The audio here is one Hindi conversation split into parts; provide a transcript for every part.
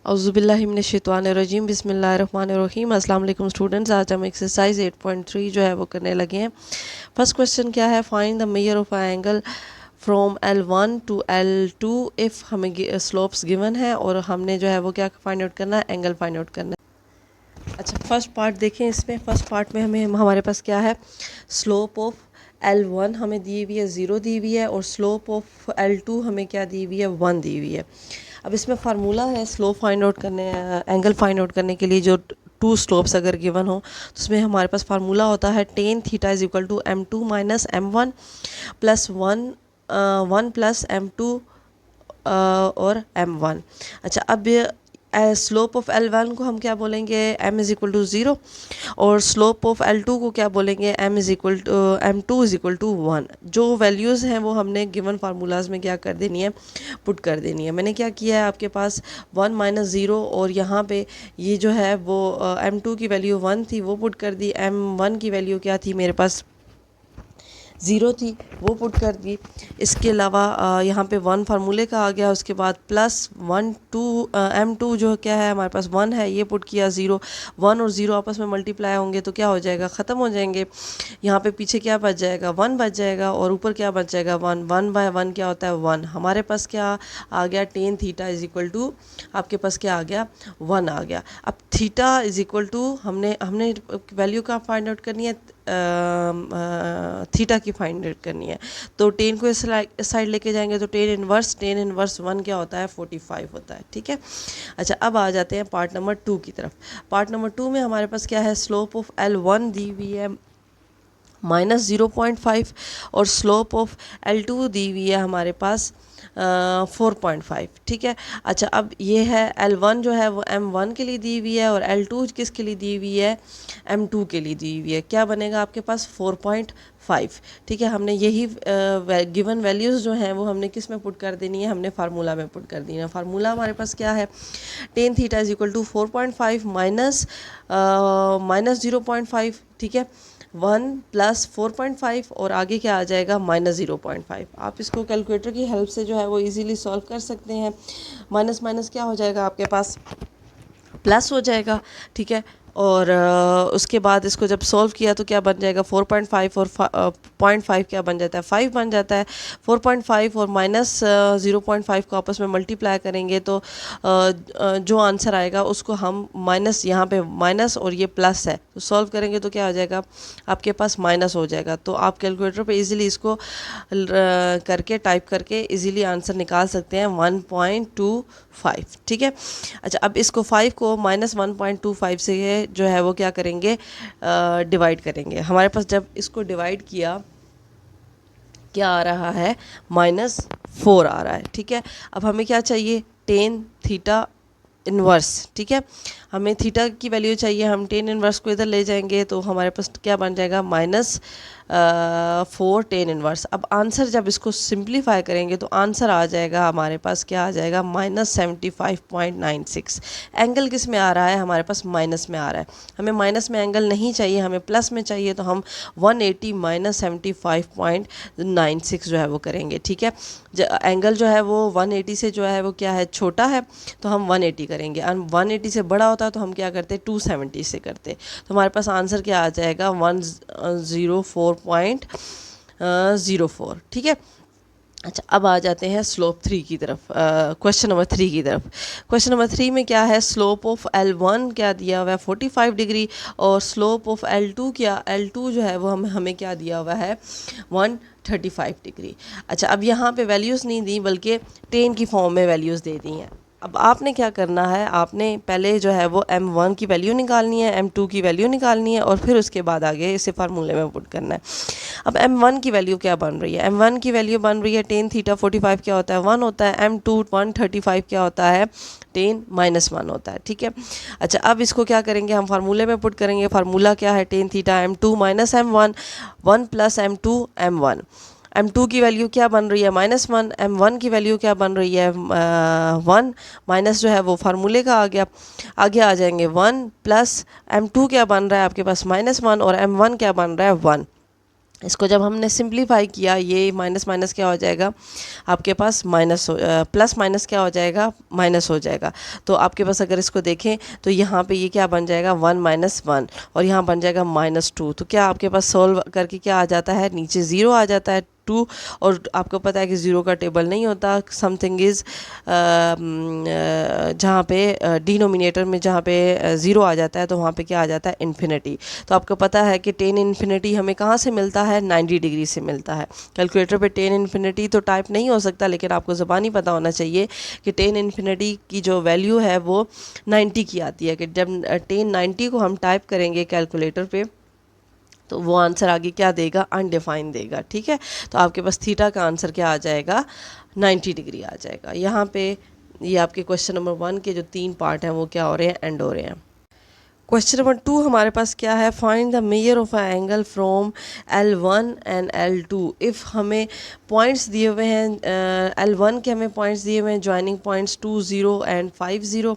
औज़ुबिल्लाहिमिनश्शैतानिर्रजीम बिस्मिल्लाहिर्रहमानिर्रहीम। अस्सलाम वालेकुम स्टूडेंट्स, आज हम एक्सरसाइज 8.3 जो है वो करने लगे हैं। फर्स्ट क्वेश्चन क्या है, find the measure of angle from L1 to L2 if हमें स्लोप्स गिवन है और हमने जो है वो क्या फाइंड आउट करना है, एंगल फाइंड आउट करना है। अच्छा, फर्स्ट पार्ट देखें। इसमें फर्स्ट पार्ट में हमारे पास क्या है, स्लोप ऑफ L1 हमें दी हुई है 0 दी हुई है और स्लोप ऑफ L2 हमें क्या दी हुई है 1 दी हुई है। अब इसमें फार्मूला है स्लोप फाइंड आउट करने, एंगल फाइंड आउट करने के लिए जो टू स्लोप्स अगर गिवन हो तो उसमें हमारे पास फार्मूला होता है tan theta is equal to M2 minus M1 plus 1 plus M2 और M1। अच्छा, अब स्लोप ऑफ L1 को हम क्या बोलेंगे, m इज़ इक्वल टू 0 और स्लोप ऑफ L2 को क्या बोलेंगे, M2 इज़ इक्वल टू 1। जो वैल्यूज़ हैं वो हमने गिवन फार्मूलाज में क्या कर देनी है, पुट कर देनी है। मैंने क्या किया है, आपके पास 1 माइनस 0 और यहाँ पे ये जो है वो M2 की वैल्यू 1 थी वो पुट कर दी, M1 की वैल्यू क्या थी मेरे पास 0 थी वो पुट कर दी। इसके अलावा यहाँ पे 1 फार्मूले का आ गया, उसके बाद प्लस 1 2 M2 जो क्या है हमारे पास 1 है ये पुट किया। 0 1 और 0 आपस में मल्टीप्लाई होंगे तो क्या हो जाएगा, ख़त्म हो जाएंगे। यहाँ पे पीछे क्या बच जाएगा, 1 बच जाएगा और ऊपर क्या बच जाएगा 1। 1 बाय 1 क्या होता है 1। हमारे पास क्या आ गया, tan theta is equal to आपके पास क्या आ गया 1 आ गया। अब थीटा इज़ इक्वल टू हमने वैल्यू का फाइंड आउट करनी है, थीटा की फाइंड आउट करनी है। तो टेन को इस साइड लेके जाएंगे तो टेन इनवर्स 1 क्या होता है 45 होता है। ठीक है। अच्छा, अब आ जाते हैं पार्ट नंबर 2 की तरफ। पार्ट नंबर 2 में हमारे पास क्या है, स्लोप ऑफ L1 दी हुई है माइनस 0.5 और स्लोप ऑफ L2 दी हुई है हमारे पास 4.5। ठीक है। अच्छा, अब ये है L1 जो है वो M1 के लिए दी हुई है और L2 किसके लिए दी हुई है, M2 के लिए दी हुई है। क्या बनेगा आपके पास 4.5। ठीक है। हमने यही गिवन वैल्यूज़ जो हैं वो हमने किस में पुट कर देनी है, हमने फार्मूला में पुट कर देनी है। फार्मूला हमारे पास क्या है, tan theta is equal to 4.5 minus 0.5। ठीक है, 1 प्लस 4.5 और आगे क्या आ जाएगा माइनस 0.5। आप इसको कैलकुलेटर की हेल्प से जो है वो इजीली सॉल्व कर सकते हैं। माइनस माइनस क्या हो जाएगा आपके पास, प्लस हो जाएगा। ठीक है। और उसके बाद इसको जब सॉल्व किया तो क्या बन जाएगा 4.5 और 0.5 क्या बन जाता है 5 बन जाता है। 4.5 और माइनस 0.5 को आपस में मल्टीप्लाई करेंगे तो जो आंसर आएगा उसको हम माइनस, यहाँ पे माइनस और ये प्लस है तो सॉल्व करेंगे तो क्या हो जाएगा आपके पास माइनस हो जाएगा। तो आप कैलकुलेटर पे इजीली इसको करके टाइप करके इजीली आंसर निकाल सकते हैं 1.25। ठीक है। अच्छा, अब इसको 5 को माइनस 1.25 से जो है वो क्या करेंगे, डिवाइड करेंगे। हमारे पास जब इसको डिवाइड किया क्या आ रहा है, -4 आ रहा है। ठीक है। अब हमें क्या चाहिए, टेन थीटा इन्वर्स। ठीक है, हमें थीटा की वैल्यू चाहिए, हम टेन इन्वर्स को इधर ले जाएंगे तो हमारे पास क्या बन जाएगा -4 टेन इन्वर्स। अब आंसर जब इसको सिंप्लीफाई करेंगे तो आंसर आ जाएगा हमारे पास क्या आ जाएगा -75.96। एंगल किस में आ रहा है, हमारे पास माइनस में आ रहा है। हमें माइनस में एंगल नहीं चाहिए, हमें प्लस में चाहिए तो हम 180 माइनस 75.96 जो है वो करेंगे। ठीक है। एंगल जो है वो 180 से जो है वो क्या है छोटा है तो हम 180 करेंगे, 180 से बड़ा होता तो हम क्या करते 270 से करते। तो हमारे पास आंसर क्या आ जाएगा 104.04। ठीक है। अच्छा, अब आ जाते हैं स्लोप 3 की तरफ, क्वेश्चन नंबर 3 की तरफ। क्वेश्चन नंबर 3 में क्या है, स्लोप ऑफ L1 क्या दिया हुआ है 45 डिग्री और स्लोप ऑफ L2 L2 जो है वो हमें क्या दिया हुआ है 135 डिग्री। अच्छा, अब यहाँ पे वैल्यूज़ नहीं दी बल्कि टेन की फॉर्म में वैल्यूज़ दे दी हैं। अब आपने क्या करना है, आपने पहले जो है वो M1 की वैल्यू निकालनी है, M2 की वैल्यू निकालनी है और फिर उसके बाद आगे इसे फार्मूले में पुट करना है। अब M1 की वैल्यू क्या बन रही है, M1 की वैल्यू बन रही है टेन थीटा 45 क्या होता है 1 होता है, M2 135 क्या होता है 10 -1 होता है। ठीक है। अच्छा, अब इसको क्या करेंगे, हम फार्मूले में पुट करेंगे। फार्मूला क्या है, tan theta M2 minus M1 1 plus M2 M1। M2 की वैल्यू क्या बन रही है -1, M1 की वैल्यू क्या बन रही है 1, माइनस जो है वो फार्मूले का आ गया। आगे आ जाएंगे 1 प्लस M2 क्या बन रहा है आपके पास -1 और M1 क्या बन रहा है 1। इसको जब हमने सिंप्लीफाई किया, ये माइनस माइनस क्या हो जाएगा आपके पास माइनस हो, प्लस माइनस क्या हो जाएगा माइनस हो जाएगा। तो आपके पास अगर इसको देखें तो यहाँ पे ये क्या बन जाएगा 1 माइनस 1 और यहाँ बन जाएगा -2। तो क्या आपके पास सॉल्व करके क्या आ जाता है, नीचे ज़ीरो आ जाता है 2। और आपको पता है कि ज़ीरो का टेबल नहीं होता, समथिंग इज़ जहाँ पे डिनोमिनेटर में जहाँ पे ज़ीरो आ जाता है तो वहाँ पे क्या आ जाता है इन्फिनिटी। तो आपको पता है कि टेन इन्फिनिटी हमें कहाँ से मिलता है, 90 डिग्री से मिलता है। कैलकुलेटर पे टेन इन्फिनिटी तो टाइप नहीं हो सकता, लेकिन आपको ज़बानी पता होना चाहिए कि टेन इन्फिनिटी की जो वैल्यू है वो 90 की आती है। कि जब टेन 90 को हम टाइप करेंगे कैलकुलेटर पे तो वो आंसर आगे क्या देगा, अनडिफाइन देगा। ठीक है, तो आपके पास थीटा का आंसर क्या आ जाएगा 90 डिग्री आ जाएगा। यहाँ पे ये आपके क्वेश्चन नंबर 1 के जो 3 पार्ट हैं वो क्या हो रहे हैं, एंड हो रहे हैं। क्वेश्चन नंबर 2 हमारे पास क्या है, find the measure of a angle from L1 and L2। If हमें पॉइंट्स दिए हुए हैं L1 के हमें पॉइंट्स दिए हुए हैं ज्वाइनिंग पॉइंट्स 2 0 एंड 5 0।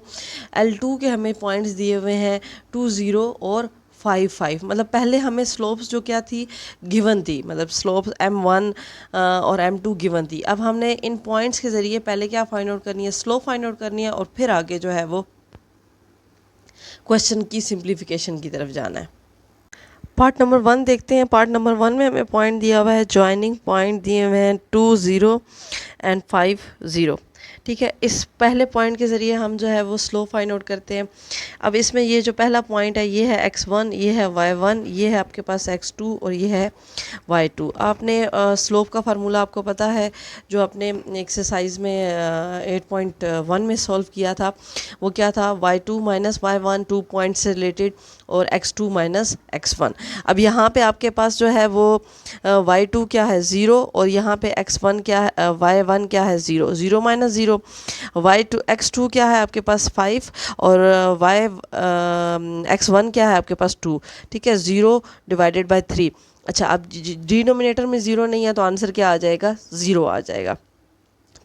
L2 के हमें पॉइंट्स दिए हुए हैं 2 0 और 5 5। मतलब पहले हमें स्लोप्स जो क्या थी गिवन थी, मतलब स्लोप M1 और M2 गिवन थी। अब हमने इन पॉइंट्स के ज़रिए पहले क्या फाइंड आउट करनी है, स्लोप फाइंड आउट करनी है और फिर आगे जो है वो क्वेश्चन की सिंप्लीफिकेशन की तरफ जाना है। पार्ट नंबर 1 देखते हैं। पार्ट नंबर 1 में हमें पॉइंट दिया हुआ है, जॉइनिंग पॉइंट दिए हुए हैं 2 0 एंड 5 0। ठीक है, इस पहले पॉइंट के ज़रिए हम जो है वो स्लोप फाइंड आउट करते हैं। अब इसमें ये जो पहला पॉइंट है ये है x1, ये है y1, ये है आपके पास x2 और ये है y2। आपने स्लोप का फार्मूला आपको पता है जो आपने एक्सरसाइज में 8.1 में सॉल्व किया था, वो क्या था, y2 माइनस y1 2 पॉइंट से रिलेटेड और x2 माइनस x1। अब यहाँ पे आपके पास जो है वो y2 क्या है 0 और यहाँ पे x1 क्या है y1 क्या है 0, 0 माइनस 0। y2 x2 क्या है आपके पास 5 और x1 क्या है आपके पास 2। ठीक है, 0 डिवाइडेड बाय 3। अच्छा, अब डिनोमिनेटर में 0 नहीं है तो आंसर क्या आ जाएगा, 0 आ जाएगा।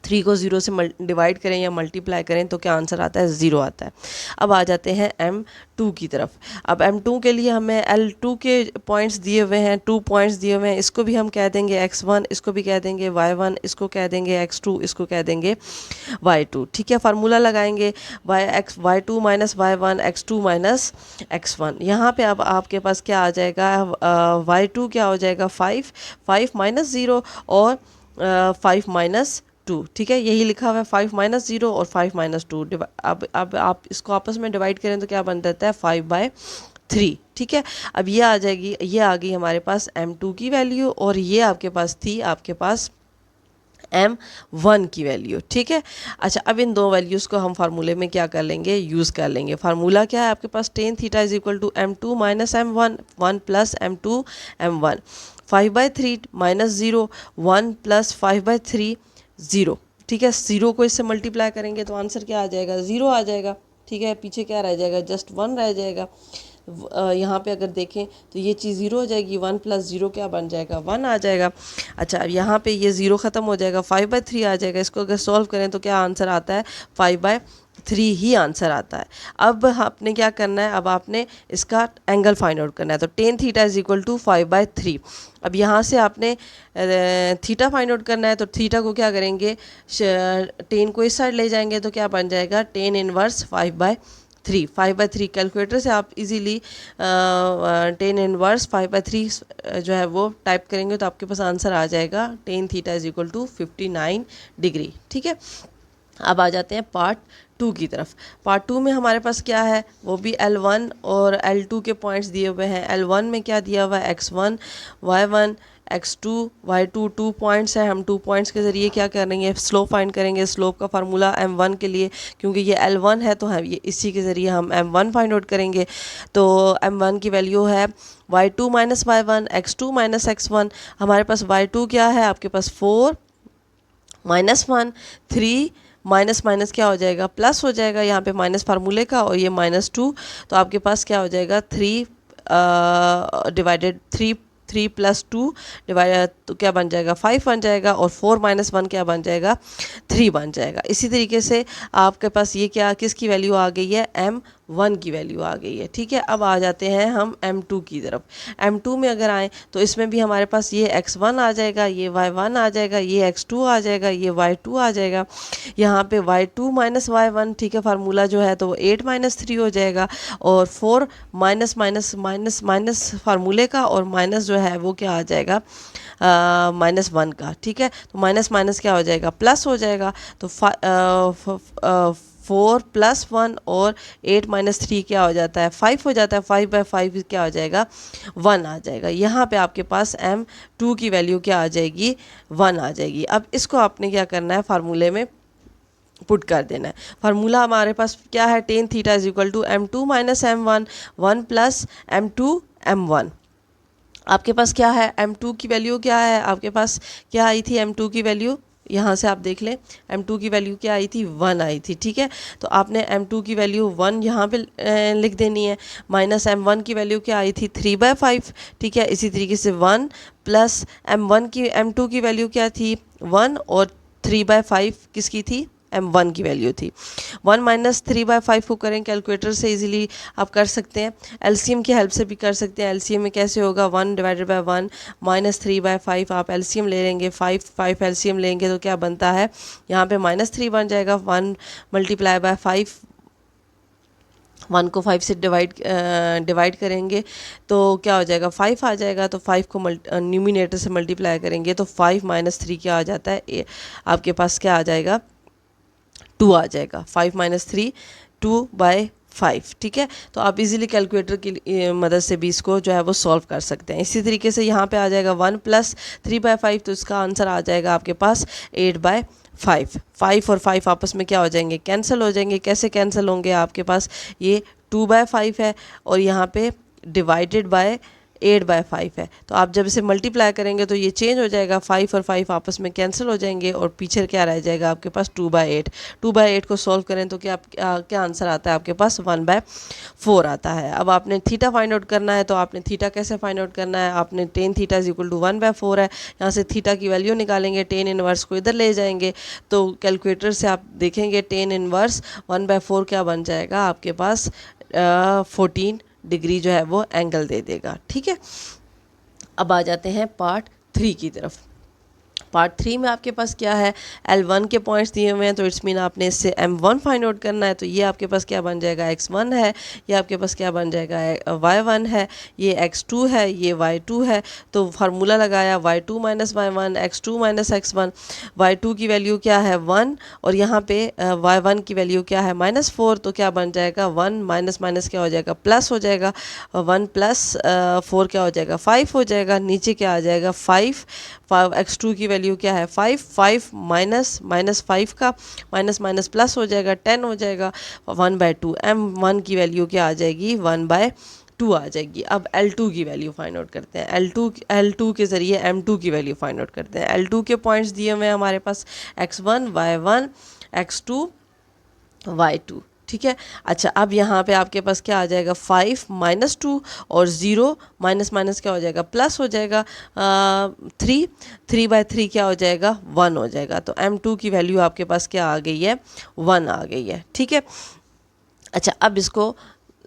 3 को 0 से डिवाइड करें या मल्टीप्लाई करें तो क्या आंसर आता है, 0 आता है। अब आ जाते हैं M2 की तरफ। अब M2 के लिए हमें L2 के पॉइंट्स दिए हुए हैं, 2 पॉइंट्स दिए हुए हैं। इसको भी हम कह देंगे x1, इसको भी कह देंगे y1, इसको कह देंगे x2, इसको कह देंगे y2। ठीक है, फार्मूला लगाएंगे y2 minus y1 x2 minus x1। यहाँ पे अब आपके पास क्या आ जाएगा, y2 क्या हो जाएगा 5, 5 माइनस 0 और 5 माइनस 2। ठीक है, यही लिखा हुआ है 5 माइनस 0 और 5 माइनस 2। अब आप इसको आपस में डिवाइड करें तो क्या बन जाता है 5/3। ठीक है, अब ये आ जाएगी, ये आ गई हमारे पास M2 की वैल्यू और ये आपके पास थी आपके पास M1 की वैल्यू। ठीक है, अच्छा अब इन दो वैल्यूज़ को हम फार्मूले में क्या कर लेंगे, यूज़ कर लेंगे। फार्मूला क्या है आपके पास, tan theta is equal to M2 minus M1, 1 plus M2 M1। 5/3 minus 0, 1 plus 5/3 0। ठीक है, 0 को इससे मल्टीप्लाई करेंगे तो आंसर क्या आ जाएगा, 0 आ जाएगा। ठीक है, पीछे क्या रह जाएगा, जस्ट 1 रह जाएगा। यहाँ पे अगर देखें तो ये चीज़ 0 हो जाएगी, 1 प्लस 0 क्या बन जाएगा, 1 आ जाएगा। अच्छा, अब यहाँ पे ये 0 ख़त्म हो जाएगा, 5/3 आ जाएगा। इसको अगर सॉल्व करें तो क्या आंसर आता है, 5/3 ही आंसर आता है। अब आपने क्या करना है, अब आपने इसका एंगल फाइंड आउट करना है। तो tan theta is equal to 5/3। अब यहाँ से आपने थीटा फाइंड आउट करना है तो थीटा को क्या करेंगे, टेन को इस साइड ले जाएंगे तो क्या बन जाएगा, टेन इनवर्स 5/3। 5/3 कैलकुलेटर से आप इजीली टेन इनवर्स 5/3 जो है वो टाइप करेंगे तो आपके पास आंसर आ जाएगा tan theta is equal to 59 degree. ठीक है, अब आ जाते हैं पार्ट 2 की तरफ। पार्ट 2 में हमारे पास क्या है, वो भी L1 और L2 के पॉइंट्स दिए हुए हैं। L1 में क्या दिया हुआ है, x1 y1 x2 y2, 2 points हैं। हम 2 पॉइंट्स के ज़रिए क्या करेंगे, स्लोप फाइंड करेंगे। स्लोप का फार्मूला M1 के लिए, क्योंकि ये L1 है तो हम ये इसी के ज़रिए हम M1 फाइंड आउट करेंगे। तो M1 की वैल्यू है y2 minus y1 x2 minus x1। हमारे पास y2 क्या है आपके पास 4 माइनस 1 3 माइनस माइनस क्या हो जाएगा, प्लस हो जाएगा। यहाँ पे माइनस फार्मूले का और ये -2, तो आपके पास क्या हो जाएगा 3 डिवाइडेड 3 प्लस 2 डिवाइड तो क्या बन जाएगा 5 बन जाएगा और 4 माइनस 1 क्या बन जाएगा 3 बन जाएगा। इसी तरीके से आपके पास ये क्या किसकी वैल्यू आ गई है, 1 की वैल्यू आ गई है। ठीक है, अब आ जाते हैं हम M2 की तरफ। M2 में अगर आए तो इसमें भी हमारे पास ये x1 आ जाएगा, ये y1 आ जाएगा, ये x2 आ जाएगा, ये y2 आ जाएगा, यहाँ पे y2 माइनस y1। ठीक है, फार्मूला जो है तो वो 8 माइनस 3 हो जाएगा, और 4 माइनस माइनस माइनस माइनस फार्मूले का, और माइनस जो है वो क्या आ जाएगा, -1 का। ठीक है, तो माइनस माइनस क्या हो जाएगा, प्लस हो जाएगा। तो 4 + 1 और 8 - 3 क्या हो जाता है, 5 हो जाता है। 5/5 क्या हो जाएगा, 1 आ जाएगा। यहाँ पे आपके पास M2 की वैल्यू क्या आ जाएगी, 1 आ जाएगी। अब इसको आपने क्या करना है, फार्मूले में पुट कर देना है। फार्मूला हमारे पास क्या है, tan θ = M2 - M1, 1 + M2 M1। आपके पास क्या है, M2 की वैल्यू क्या है, आपके पास क्या आई थी M2 की वैल्यू, यहाँ से आप देख लें M2 की वैल्यू क्या आई थी, 1 आई थी। ठीक है, तो आपने M2 की वैल्यू 1 यहाँ पे लिख देनी है, माइनस M1 की वैल्यू क्या आई थी, 3/5। ठीक है, इसी तरीके से 1 + M2 की वैल्यू क्या थी, 1, और 3/5 किसकी थी, M1 की वैल्यू थी। 1 - 3/5 को करें कैलकुलेटर से इजीली आप कर सकते हैं, एलसीएम की हेल्प से भी कर सकते हैं। एलसीएम में कैसे होगा, 1/1 - 3/5 आप एलसीएम ले लेंगे, 5 एलसीएम लेंगे तो क्या बनता है, यहाँ पे -3 बन जाएगा। 1 × 5, 1 को 5 से डिवाइड करेंगे तो क्या हो जाएगा, 5 आ जाएगा। तो 5 को न्यूमिनेटर से मल्टीप्लाई करेंगे तो 5 - 3 क्या आ जाता है, आपके पास क्या आ जाएगा, 2 आ जाएगा। 5 - 3 2/5। ठीक है, तो आप इजीली कैलकुलेटर की मदद से भी इसको जो है वो सॉल्व कर सकते हैं। इसी तरीके से यहाँ पे आ जाएगा 1 + 3/5, तो इसका आंसर आ जाएगा आपके पास 8/5। 5 और 5 आपस में क्या हो जाएंगे, कैंसिल हो जाएंगे। कैसे कैंसिल होंगे, आपके पास ये 2/5 है और यहाँ पे डिवाइडेड बाय 8/5 है, तो आप जब इसे मल्टीप्लाई करेंगे तो ये चेंज हो जाएगा, 5 और 5 आपस में कैंसिल हो जाएंगे और पीछे क्या रह जाएगा आपके पास, 2/8। 2/8 को सॉल्व करें तो क्या आंसर आता है आपके पास, 1/4 आता है। अब आपने थीटा फाइंड आउट करना है, तो आपने थीटा कैसे फाइंड आउट करना है, आपने tan θ = 1/4 है, यहाँ से थीटा की वैल्यू निकालेंगे, tan इनवर्स को इधर ले जाएंगे तो कैलकुलेटर से आप देखेंगे tan इनवर्स 1/4 क्या बन जाएगा आपके पास, 14 डिग्री जो है वो एंगल दे देगा। ठीक है, अब आ जाते हैं पार्ट 3 की तरफ। पार्ट 3 में आपके पास क्या है, L1 के पॉइंट्स दिए हुए हैं, तो इट्स मीन आपने इससे M1 फाइंड आउट करना है। तो ये आपके पास क्या बन जाएगा, X1 है, ये आपके पास क्या बन जाएगा, Y1 है, ये X2 है, ये Y2 है। तो फार्मूला लगाया, Y2 - Y1, X2 - X1। Y2 की वैल्यू क्या है, 1, और यहाँ पे Y1 की वैल्यू क्या है, -4। तो क्या बन जाएगा, 1 माइनस माइनस क्या हो जाएगा, प्लस हो जाएगा। 1 + 4 क्या हो जाएगा, 5 हो जाएगा। नीचे क्या आ जाएगा, 5 X2 की वैल्यू क्या है, 5 -5 का माइनस माइनस प्लस हो जाएगा, 10 हो जाएगा। 1/2 M1 की वैल्यू क्या आ जाएगी, 1/2 आ जाएगी। अब L2 की वैल्यू फाइंड आउट करते हैं। L2 के ज़रिए M2 की वैल्यू फाइंड आउट करते हैं। L2 के पॉइंट्स दिए हुए हैं हमारे पास, X1 Y1 X2 Y2। ठीक है, अच्छा अब यहाँ पे आपके पास क्या आ जाएगा, 5 - 2 और 0 माइनस माइनस क्या हो जाएगा, प्लस हो जाएगा। 3/3 क्या हो जाएगा, 1 हो जाएगा। तो M2 की वैल्यू आपके पास क्या आ गई है, 1 आ गई है। ठीक है, अच्छा अब इसको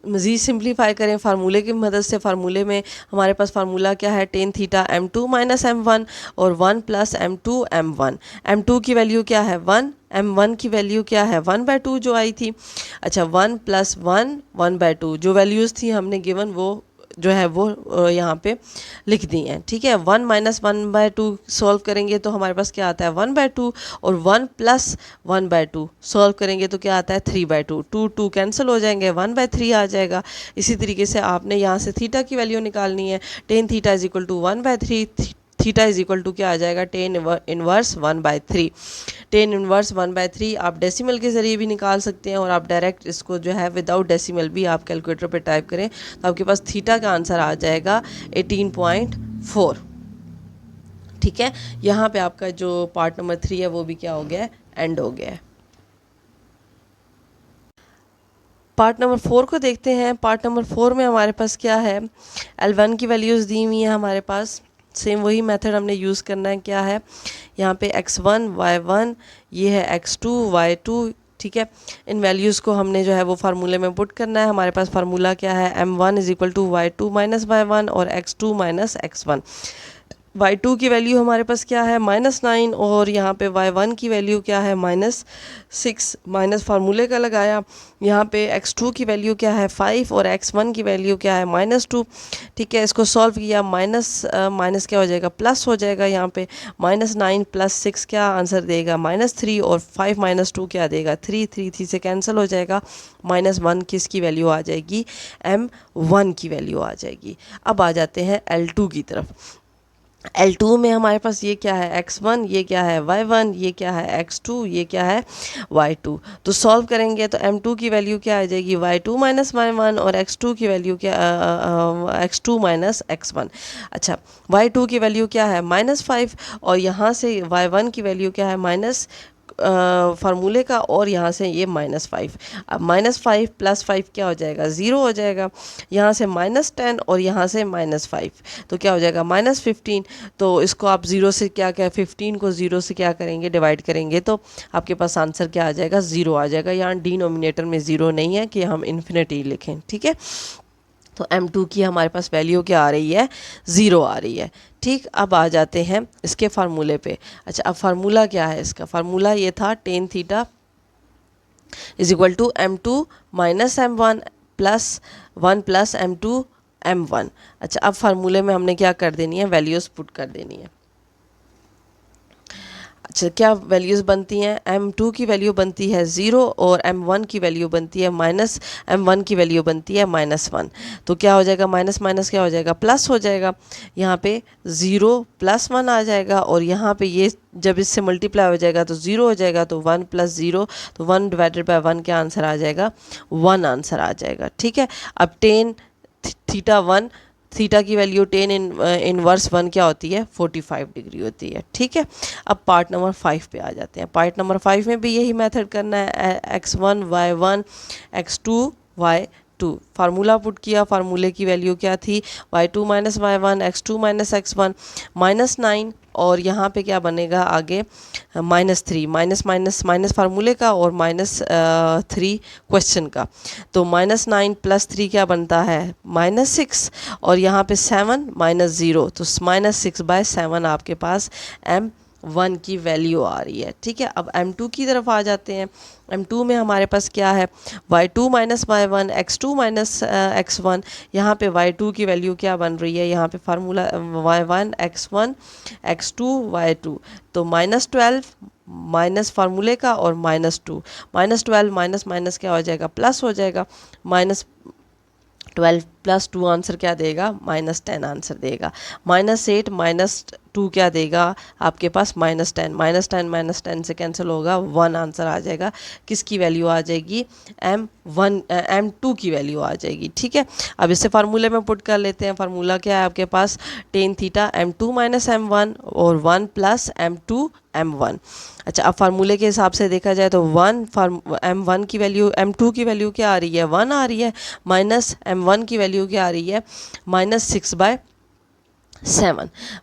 मज़ीद सिंप्लीफाई करें फार्मूले की मदद से। फार्मूले में हमारे पास फार्मूला क्या है, tan θ M2 - M1 और 1 + M2 M1। M2 की वैल्यू क्या है, 1, M1 की वैल्यू क्या है, 1/2 जो आई थी। अच्छा 1 + 1 1/2 जो वैल्यूज़ थी हमने गिवन वो जो है वो यहाँ पे लिख दी हैं। ठीक है, 1 - 1/2 सॉल्व करेंगे तो हमारे पास क्या आता है, 1/2, और 1 + 1/2 सॉल्व करेंगे तो क्या आता है, 3/2। 2 कैंसिल हो जाएंगे, 1/3 आ जाएगा। इसी तरीके से आपने यहाँ से थीटा की वैल्यू निकालनी है। tan θ = 1/3, थीटा क्या आ जाएगा, tan इनवर्स 1/3। tan इनवर्स 1/3 आप डेसिमल के ज़रिए भी निकाल सकते हैं, और आप डायरेक्ट इसको जो है विदाउट डेसिमल भी आप कैलकुलेटर पे टाइप करें तो आपके पास थीटा का आंसर आ जाएगा 18.4। ठीक है, यहाँ पे आपका जो पार्ट नंबर 3 है वो भी क्या हो गया है, एंड हो गया है। पार्ट नंबर 4 को देखते हैं। पार्ट नंबर 4 में हमारे पास क्या है, L1 की वैल्यूज़ दी हुई हैं हमारे पास। सेम वही मेथड हमने यूज़ करना है। क्या है यहाँ पे, X1 Y1, ये है X2 Y2। ठीक है। इन वैल्यूज़ को हमने जो है वो फार्मूले में पुट करना है। हमारे पास फार्मूला क्या है, m1 is equal to y2 minus y1 और x2 माइनस x1। y2 की वैल्यू हमारे पास क्या है -9 और यहाँ पे y1 की वैल्यू क्या है -6, माइनस फार्मूले का लगाया। यहाँ पे x2 की वैल्यू क्या है 5 और x1 की वैल्यू क्या है -2। ठीक है, इसको सॉल्व किया, माइनस क्या हो जाएगा, प्लस हो जाएगा। यहाँ पे -9 + 6 क्या आंसर देगा, -3 और 5 - 2 क्या देगा, 3। 3 से कैंसिल हो जाएगा। -1 किसकी वैल्यू आ जाएगी, m1 की वैल्यू आ जाएगी। अब आ जाते हैं L2 की तरफ। L2 में हमारे पास ये क्या है x1, ये क्या है y1, ये क्या है x2, ये क्या है y2। तो सॉल्व करेंगे तो m2 की वैल्यू क्या आ जाएगी, y2 माइनस y1 और x2 की वैल्यू क्या, x2 माइनस x1। अच्छा, y2 की वैल्यू क्या है -5 और यहाँ से y1 की वैल्यू क्या है माइनस फार्मूले का, और यहाँ से ये -5। अब -5 + 5 क्या हो जाएगा, 0 हो जाएगा। यहाँ से -10 और यहाँ से -5 तो क्या हो जाएगा -15। तो इसको आप 0 से क्या 15 को 0 से क्या करेंगे, डिवाइड करेंगे तो आपके पास आंसर क्या आ जाएगा, 0 आ जाएगा। यहाँ डिनोमिनेटर में 0 नहीं है कि हम इन्फिनिटी लिखें। ठीक है, तो m2 की हमारे पास वैल्यू क्या आ रही है, 0 आ रही है। ठीक, अब आ जाते हैं इसके फार्मूले पे। अच्छा, अब फार्मूला क्या है इसका, फार्मूला ये था tan theta is equal to m2 minus m1 plus 1 plus m2 m1। अच्छा, अब फार्मूले में हमने क्या कर देनी है, वैल्यूज़ पुट कर देनी है। अच्छा, क्या वैल्यूज़ बनती हैं, m2 की वैल्यू बनती है 0 और m1 की वैल्यू बनती है m1 की वैल्यू बनती है -1। तो क्या हो जाएगा, माइनस माइनस क्या हो जाएगा, प्लस हो जाएगा। यहाँ पे 0 + 1 आ जाएगा और यहाँ पे ये जब इससे मल्टीप्लाई हो जाएगा तो 0 हो जाएगा, तो 1 + 0 तो 1 डिवाइडेड बाय 1 क्या आंसर आ जाएगा, 1 आंसर आ जाएगा। ठीक है, अब tan θ1, थीटा की वैल्यू tan इनवर्स 1 क्या होती है, 45 डिग्री होती है। ठीक है, अब पार्ट नंबर 5 पे आ जाते हैं। पार्ट नंबर 5 में भी यही मेथड करना है, x1 y1 x2 y2। Formula put किया, फार्मूले की वैल्यू क्या थी, y2 minus y1 x2 minus x1 -9 और यहाँ पे क्या बनेगा आगे -3, माइनस माइनस माइनस फार्मूले का और -3 क्वेश्चन का। तो -9 + 3 क्या बनता है, -6 और यहाँ पे 7 -0 तो -6/7 आपके पास m1 की वैल्यू आ रही है। ठीक है, अब m2 की तरफ आ जाते हैं। m2 में हमारे पास क्या है, y2 minus y1 x2 minus x1। यहाँ पे y2 की वैल्यू क्या बन रही है, यहाँ पे formula y1 x1 x2 y2 तो -12 माइनस फार्मूले का और -2, -12 माइनस माइनस क्या हो जाएगा, प्लस हो जाएगा। -12 + 2 आंसर क्या देगा, -10 आंसर देगा। -8 -2 क्या देगा आपके पास, -10। -10 से कैंसिल होगा, 1 आंसर आ जाएगा। किसकी वैल्यू आ जाएगी, m2 की वैल्यू आ जाएगी। ठीक है, अब इसे फार्मूले में पुट कर लेते हैं। फार्मूला क्या है आपके पास, tan theta m2 minus m1 और 1 + m2 m1। अच्छा, अब फार्मूले के हिसाब से देखा जाए तो m1 की वैल्यू, m2 की वैल्यू क्या आ रही है, 1 आ रही है, माइनस m1 की वैल्यू क्या आ रही है, -6/7।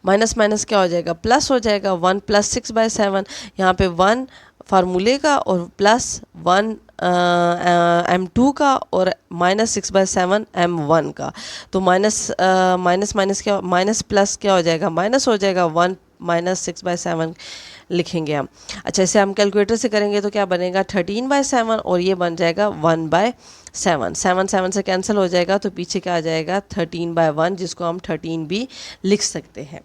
माइनस माइनस क्या हो जाएगा, प्लस हो जाएगा, 1 + 6/7। यहाँ पे 1 फार्मूले का और +1 m2 का और -6/7 m1 का। तो माइनस माइनस क्या, माइनस प्लस क्या हो जाएगा, माइनस हो जाएगा, 1 -6/7 लिखेंगे हम। अच्छा, इसे हम कैलकुलेटर से करेंगे तो क्या बनेगा, 13/7 और ये बन जाएगा 1/7। 7 से कैंसिल हो जाएगा तो पीछे क्या आ जाएगा, 13/1 जिसको हम 13 भी लिख सकते हैं।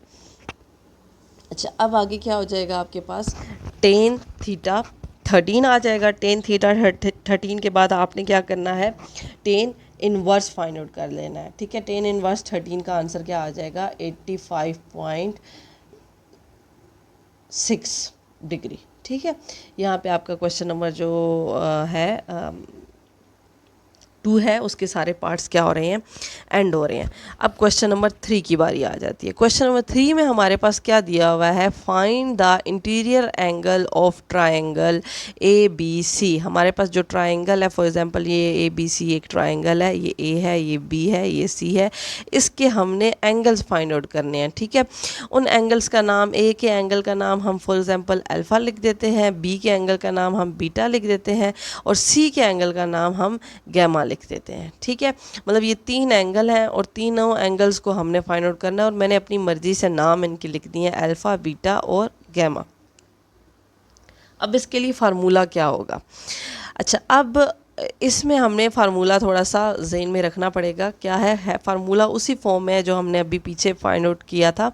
अच्छा, अब आगे क्या हो जाएगा आपके पास, tan थीटा 13 आ जाएगा। tan थीटा 13 के बाद आपने क्या करना है, tan इनवर्स फाइंड आउट कर लेना है। ठीक है, tan इनवर्स 13 का आंसर क्या आ जाएगा, 85.6 डिग्री। ठीक है, यहाँ पे आपका क्वेश्चन नंबर जो है 2 है उसके सारे पार्ट्स क्या हो रहे हैं, एंड हो रहे हैं। अब क्वेश्चन नंबर 3 की बारी आ जाती है। क्वेश्चन नंबर 3 में हमारे पास क्या दिया हुआ है, find the interior angle of triangle ABC। हमारे पास जो ट्राइंगल है, फॉर एग्जांपल ये ABC एक ट्राइंगल है, ये A है, ये B है, ये C है, इसके हमने एंगल्स फाइंड आउट करने हैं। ठीक है, उन एंगल्स का नाम, A के एंगल का नाम हम फॉर एग्जांपल अल्फ़ा लिख देते हैं, B के एंगल का नाम हम बीटा लिख देते हैं, और C के एंगल का नाम हम गैमा लिख देते हैं। ठीक है, मतलब ये 3 एंगल हैं और तीनों एंगल्स को हमने फाइंड आउट करना है, और मैंने अपनी मर्ज़ी से नाम इनके लिख दिए हैं, अल्फ़ा, बीटा और गैमा। अब इसके लिए फार्मूला क्या होगा? अच्छा, अब इसमें हमने फार्मूला थोड़ा सा ज़हन में रखना पड़ेगा। क्या है फार्मूला उसी फॉर्म में है जो हमने अभी पीछे फाइंड आउट किया था,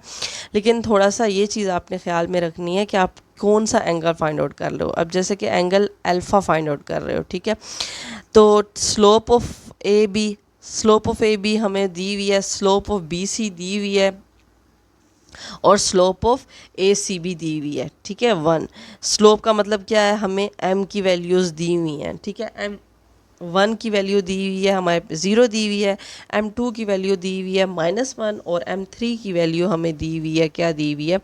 लेकिन थोड़ा सा ये चीज़ आपने ख्याल में रखनी है कि आप कौन सा एंगल फाइंड आउट कर रहे हो। अब जैसे कि एंगल अल्फ़ा फाइंड आउट कर रहे हो, ठीक है, तो स्लोप ऑफ ए बी हमें दी हुई है, स्लोप ऑफ BC दी हुई है, और स्लोप ऑफ ACB दी हुई है। ठीक है, 1। स्लोप का मतलब क्या है, हमें m की वैल्यूज़ दी हुई हैं। ठीक है, m1 की वैल्यू दी हुई है, हमारे 0 दी हुई है, m2 की वैल्यू दी हुई है -1, और m3 की वैल्यू हमें दी हुई है, क्या दी हुई है,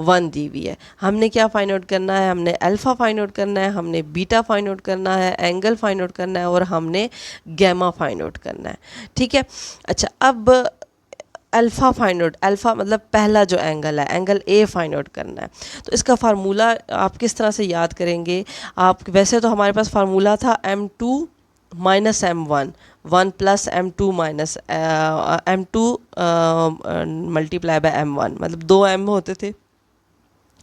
1 दी हुई है। हमने क्या फाइंड आउट करना है, हमने अल्फ़ा फाइंड आउट करना है, हमने बीटा फाइंड आउट करना है, एंगल फाइंड आउट करना है, और हमने गैमा फाइंड आउट करना है। ठीक है, अच्छा, अब अल्फ़ा फाइंड आउट, अल्फ़ा मतलब पहला जो एंगल है, एंगल A फाइंड आउट करना है। तो इसका फार्मूला आप किस तरह से याद करेंगे? आप वैसे तो हमारे पास फार्मूला था m2 minus m1, 1 plus m2 minus m2 multiply by m1, मतलब 2 m होते थे,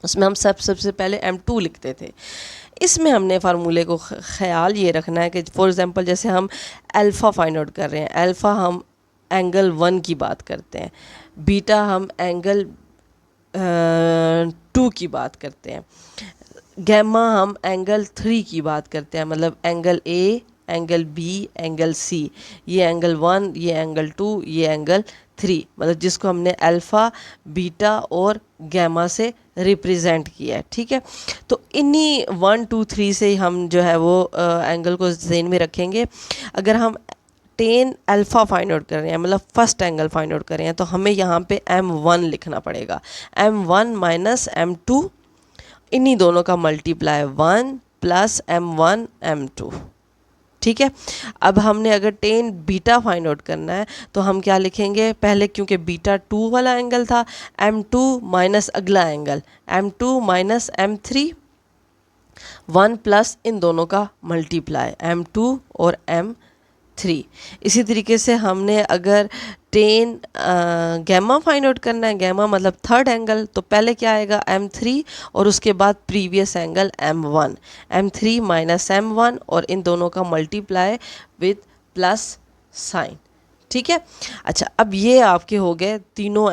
उसमें हम सबसे पहले m2 लिखते थे। इसमें हमने फार्मूले को ख्याल ये रखना है कि फॉर एग्जांपल जैसे हम अल्फ़ा फाइंड आउट कर रहे हैं, अल्फ़ा हम एंगल 1 की बात करते हैं, बीटा हम एंगल 2 की बात करते हैं, गैमा हम एंगल 3 की बात करते हैं, मतलब angle A, angle B, angle C, ये एंगल 1, ये एंगल 2, ये एंगल 3, मतलब जिसको हमने अल्फ़ा, बीटा और गैमा से रिप्रेजेंट किया है। ठीक है, तो इन्हीं 1, 2, 3 से हम जो है वो एंगल को ज़हन में रखेंगे। अगर हम टेन अल्फ़ा फाइंड आउट कर रहे हैं, मतलब फर्स्ट एंगल फाइंड आउट कर रहे हैं, तो हमें यहाँ पे m1 लिखना पड़ेगा, m1 माइनस m2, इन्हीं दोनों का मल्टीप्लाई 1 प्लस m1 m2। ठीक है, अब हमने अगर टेन बीटा फाइंड आउट करना है तो हम क्या लिखेंगे, पहले क्योंकि बीटा 2 वाला एंगल था, m2 माइनस अगला angle m2 minus m3, 1 plus इन दोनों का मल्टीप्लाई m2 और m3। इसी तरीके से हमने अगर टेन गैमा फाइंड आउट करना है, गैमा मतलब थर्ड एंगल, तो पहले क्या आएगा m3 और उसके बाद previous angle m1, m3 minus m1 और इन दोनों का मल्टीप्लाई विद प्लस साइन। ठीक है, अच्छा, अब ये आपके हो गए तीनों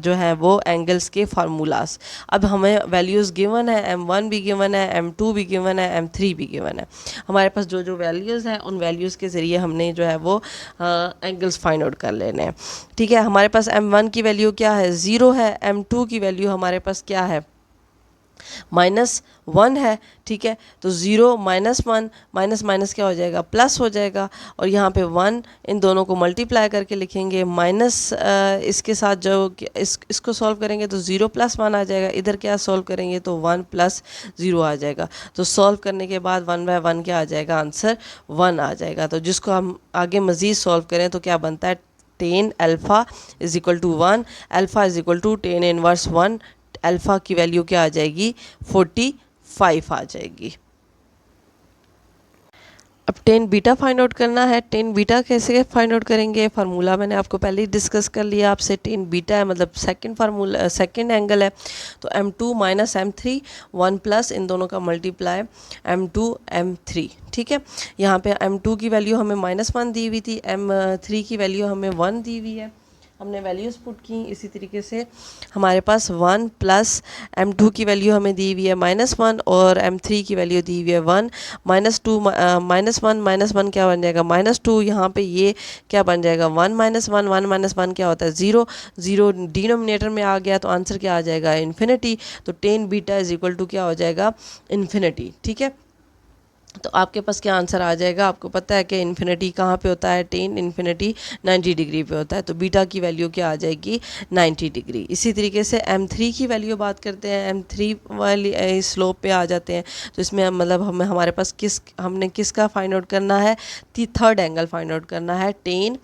जो है वो एंगल्स के फार्मूलास। अब हमें वैल्यूज़ गिवन है, m1 भी गिवन है, m2 भी गिवन है, m3 भी गिवन है। हमारे पास जो जो वैल्यूज़ हैं उन वैल्यूज़ के ज़रिए हमने जो है वो एंगल्स फाइंड आउट कर लेने हैं। ठीक है, हमारे पास m1 की वैल्यू क्या है, 0 है, m2 की वैल्यू हमारे पास क्या है, -1 है। ठीक है, तो 0 माइनस 1 माइनस माइनस क्या हो जाएगा, प्लस हो जाएगा, और यहाँ पे 1 इन दोनों को मल्टीप्लाई करके लिखेंगे, माइनस इसके साथ जो इसको सॉल्व करेंगे तो 0 प्लस 1 आ जाएगा, इधर क्या सॉल्व करेंगे तो 1 प्लस 0 आ जाएगा। तो सॉल्व करने के बाद 1 बाय 1 क्या आ जाएगा, आंसर 1 आ जाएगा। तो जिसको हम आगे मज़ीद सॉल्व करें तो क्या बनता है, tan alpha is equal to 1, alpha is equal to tan inverse 1, alpha की वैल्यू क्या आ जाएगी, 45 आ जाएगी। अब टेन बीटा फाइंड आउट करना है। टेन बीटा कैसे फाइंड आउट करेंगे, फार्मूला मैंने आपको पहले ही डिस्कस कर लिया आपसे। टेन बीटा है मतलब सेकंड एंगल है, तो m2 माइनस m3, 1 प्लस इन दोनों का मल्टीप्लाई m2 m3। ठीक है, यहाँ पे m2 की वैल्यू हमें -1 दी हुई थी, m3 की वैल्यू हमें 1 दी हुई है, हमने वैल्यूज़ पुट की। इसी तरीके से हमारे पास 1 प्लस m2 की वैल्यू हमें दी हुई है -1 और m3 की वैल्यू दी हुई है 1, -2 -1 क्या बन जाएगा, -2, यहाँ पे ये क्या बन जाएगा 1 माइनस 1, 1 माइनस 1 क्या होता है 0, 0 डिनोमिनेटर में आ गया तो आंसर क्या आ जाएगा, इन्फिनिटी। तो tan beta is equal to क्या हो जाएगा, इन्फिनिटी। ठीक है, तो आपके पास क्या आंसर आ जाएगा, आपको पता है कि इन्फिनिटी कहाँ पे होता है, टेन इन्फिनिटी 90 डिग्री पे होता है, तो बीटा की वैल्यू क्या आ जाएगी 90 डिग्री। इसी तरीके से m3 की वैल्यू बात करते हैं, m3 वाली स्लोप पे आ जाते हैं। तो इसमें मतलब हमारे पास हमने किसका फाइंड आउट करना है, थर्ड एंगल फाइंड आउट करना है, टेन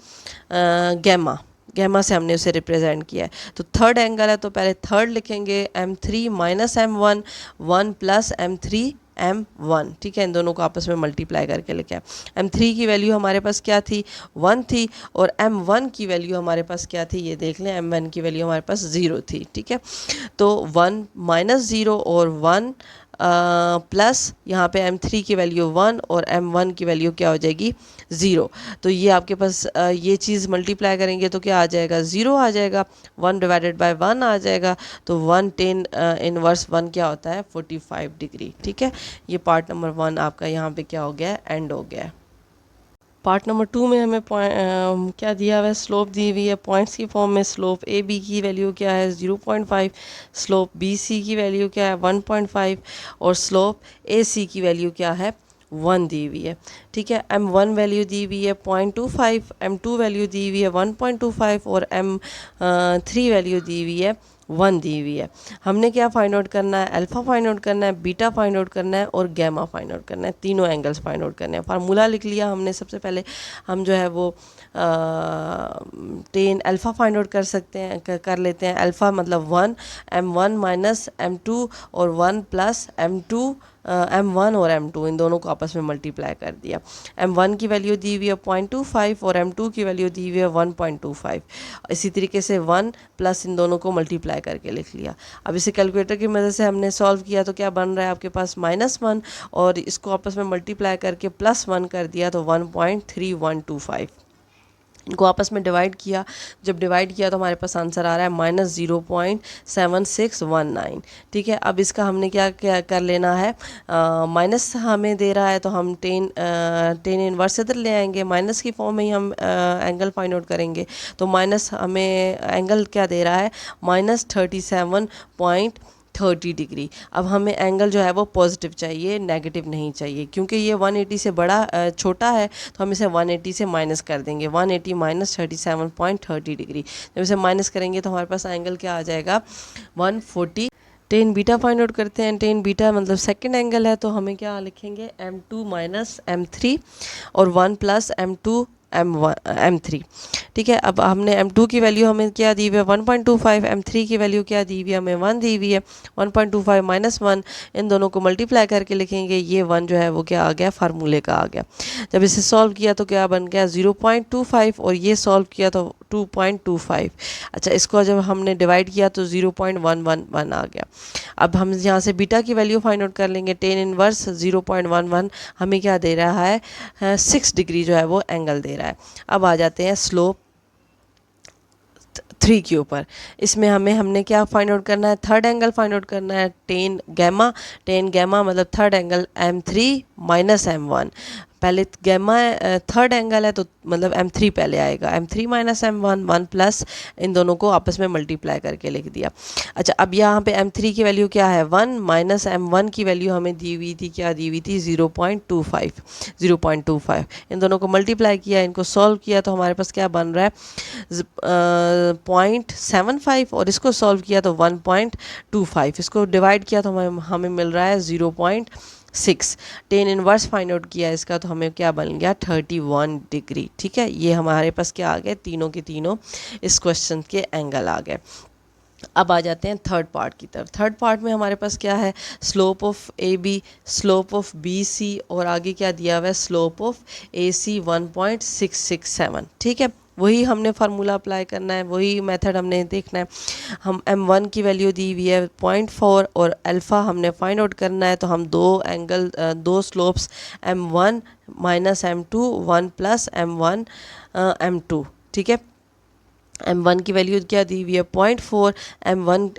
गैमा, गैमा से हमने उसे रिप्रेजेंट किया है। तो थर्ड एंगल है तो पहले थर्ड लिखेंगे, m3 minus m1, 1 plus m3 m1, ठीक है, इन दोनों को आपस में मल्टीप्लाई करके लिखा है। m3 की वैल्यू हमारे पास क्या थी 1 थी, और m1 की वैल्यू हमारे पास क्या थी, ये देख लें, m1 की वैल्यू हमारे पास 0 थी, ठीक है। तो 1 माइनस 0 और 1 प्लस यहाँ पे m3 की वैल्यू 1 और m1 की वैल्यू क्या हो जाएगी 0। तो ये आपके पास ये चीज़ मल्टीप्लाई करेंगे तो क्या आ जाएगा 0 आ जाएगा, 1 डिवाइडेड बाय 1 आ जाएगा। तो 1 10 इनवर्स 1 क्या होता है 45 डिग्री, ठीक है। ये पार्ट नंबर 1 आपका यहाँ पे क्या हो गया, एंड हो गया। पार्ट नंबर 2 में हमें क्या दिया हुआ है, स्लोप दी हुई है पॉइंट्स की फॉर्म में। स्लोप ए बी की वैल्यू क्या है 0.5, स्लोप बी सी की वैल्यू क्या है 1.5, और स्लोप ए सी की वैल्यू क्या है 1 दी हुई है, ठीक है। m1 वैल्यू दी हुई है 0.25, m2 वैल्यू दी हुई है 1.25, और m3 वैल्यू दी हुई है 1 दी हुई है। हमने क्या फाइंड आउट करना है, अल्फ़ा फाइंड आउट करना है, बीटा फाइंड आउट करना है, और गैमा फाइंड आउट करना है, तीनों एंगल्स फाइंड आउट करने हैं। फार्मूला लिख लिया हमने, सबसे पहले हम जो है वो टेन अल्फ़ा फाइंड आउट कर सकते हैं, कर लेते हैं। अल्फ़ा मतलब 1, m1 माइनस m2, और 1 प्लस m2, m1 और m2 इन दोनों को आपस में मल्टीप्लाई कर दिया। m1 की वैल्यू दी हुई है 0.25, और m2 की वैल्यू दी हुई है 1.25। इसी तरीके से 1 प्लस इन दोनों को मल्टीप्लाई करके लिख लिया। अब इसे कैलकुलेटर की मदद से हमने सॉल्व किया तो क्या बन रहा है आपके पास -1, और इसको आपस में मल्टीप्लाई करके +1 कर दिया तो 1.3125। इनको आपस में डिवाइड किया, जब डिवाइड किया तो हमारे पास आंसर आ रहा है -0.7619, ठीक है। अब इसका हमने क्या क्या कर लेना है, माइनस हमें दे रहा है तो हम टेन इनवर्स इधर ले आएंगे, माइनस की फॉर्म में ही हम एंगल फाइंड आउट करेंगे। तो माइनस हमें एंगल क्या दे रहा है -37.30 डिग्री। अब हमें एंगल जो है वो पॉजिटिव चाहिए, नेगेटिव नहीं चाहिए, क्योंकि ये 180 से बड़ा छोटा है तो हम इसे 180 से माइनस कर देंगे। 180 माइनस 37.30 डिग्री, जब इसे माइनस करेंगे तो हमारे पास एंगल क्या आ जाएगा 140। टेन बीटा फाइंड आउट करते हैं, टेन बीटा मतलब सेकंड एंगल है, तो हमें क्या लिखेंगे m2 माइनस m3, और 1 प्लस m2 m3, ठीक है। अब हमने m2 की वैल्यू हमें क्या दी हुई है 1.25, m3 की वैल्यू क्या दी हुई है हमें 1 दी हुई है। 1.25 माइनस 1, इन दोनों को मल्टीप्लाई करके लिखेंगे, ये 1 जो है वो क्या आ गया फार्मूले का आ गया। जब इसे सॉल्व किया तो क्या बन गया 0.25, और ये सॉल्व किया तो 2.25। अच्छा, इसको जब हमने डिवाइड किया तो 0.111 आ गया। अब हम यहाँ से बीटा की वैल्यू फाइंड आउट कर लेंगे। टेन इनवर्स 0.11 हमें क्या दे रहा है 6 डिग्री जो है वो एंगल दे रहा है। अब आ जाते हैं स्लोप 3 के ऊपर। इसमें हमने क्या फाइंड आउट करना है, थर्ड एंगल फाइंड आउट करना है, टेन गैमा मतलब third angle m3 minus m1। पहले गैमा थर्ड एंगल है तो मतलब m3 पहले आएगा, m3 माइनस m1, 1 प्लस इन दोनों को आपस में मल्टीप्लाई करके लिख दिया। अच्छा, अब यहाँ पे m3 की वैल्यू क्या है 1, माइनस m1 की वैल्यू हमें दी हुई थी, क्या दी हुई थी 0.25। इन दोनों को मल्टीप्लाई किया, इनको सॉल्व किया तो हमारे पास क्या बन रहा है 0.75, और इसको सॉल्व किया तो 1.25। इसको डिवाइड किया तो हमें मिल रहा है 0.6। टेन इनवर्स फाइंड आउट किया इसका तो हमें क्या बन गया 31 डिग्री, ठीक है। ये हमारे पास क्या आ गए, तीनों के तीनों इस क्वेश्चन के एंगल आ गए। अब आ जाते हैं थर्ड पार्ट की तरफ। थर्ड पार्ट में हमारे पास क्या है, slope of A B, slope of B C, और आगे क्या दिया हुआ है स्लोप ऑफ ए सी 1.667, ठीक है। वही हमने फार्मूला अप्लाई करना है, वही मेथड हमने देखना है। हम m1 की वैल्यू दी हुई है 0.4, और अल्फ़ा हमने फाइंड आउट करना है, तो हम दो slopes m1 minus m2, 1 plus m1 m2, ठीक है। m1 की वैल्यू क्या दी हुई है 0.4,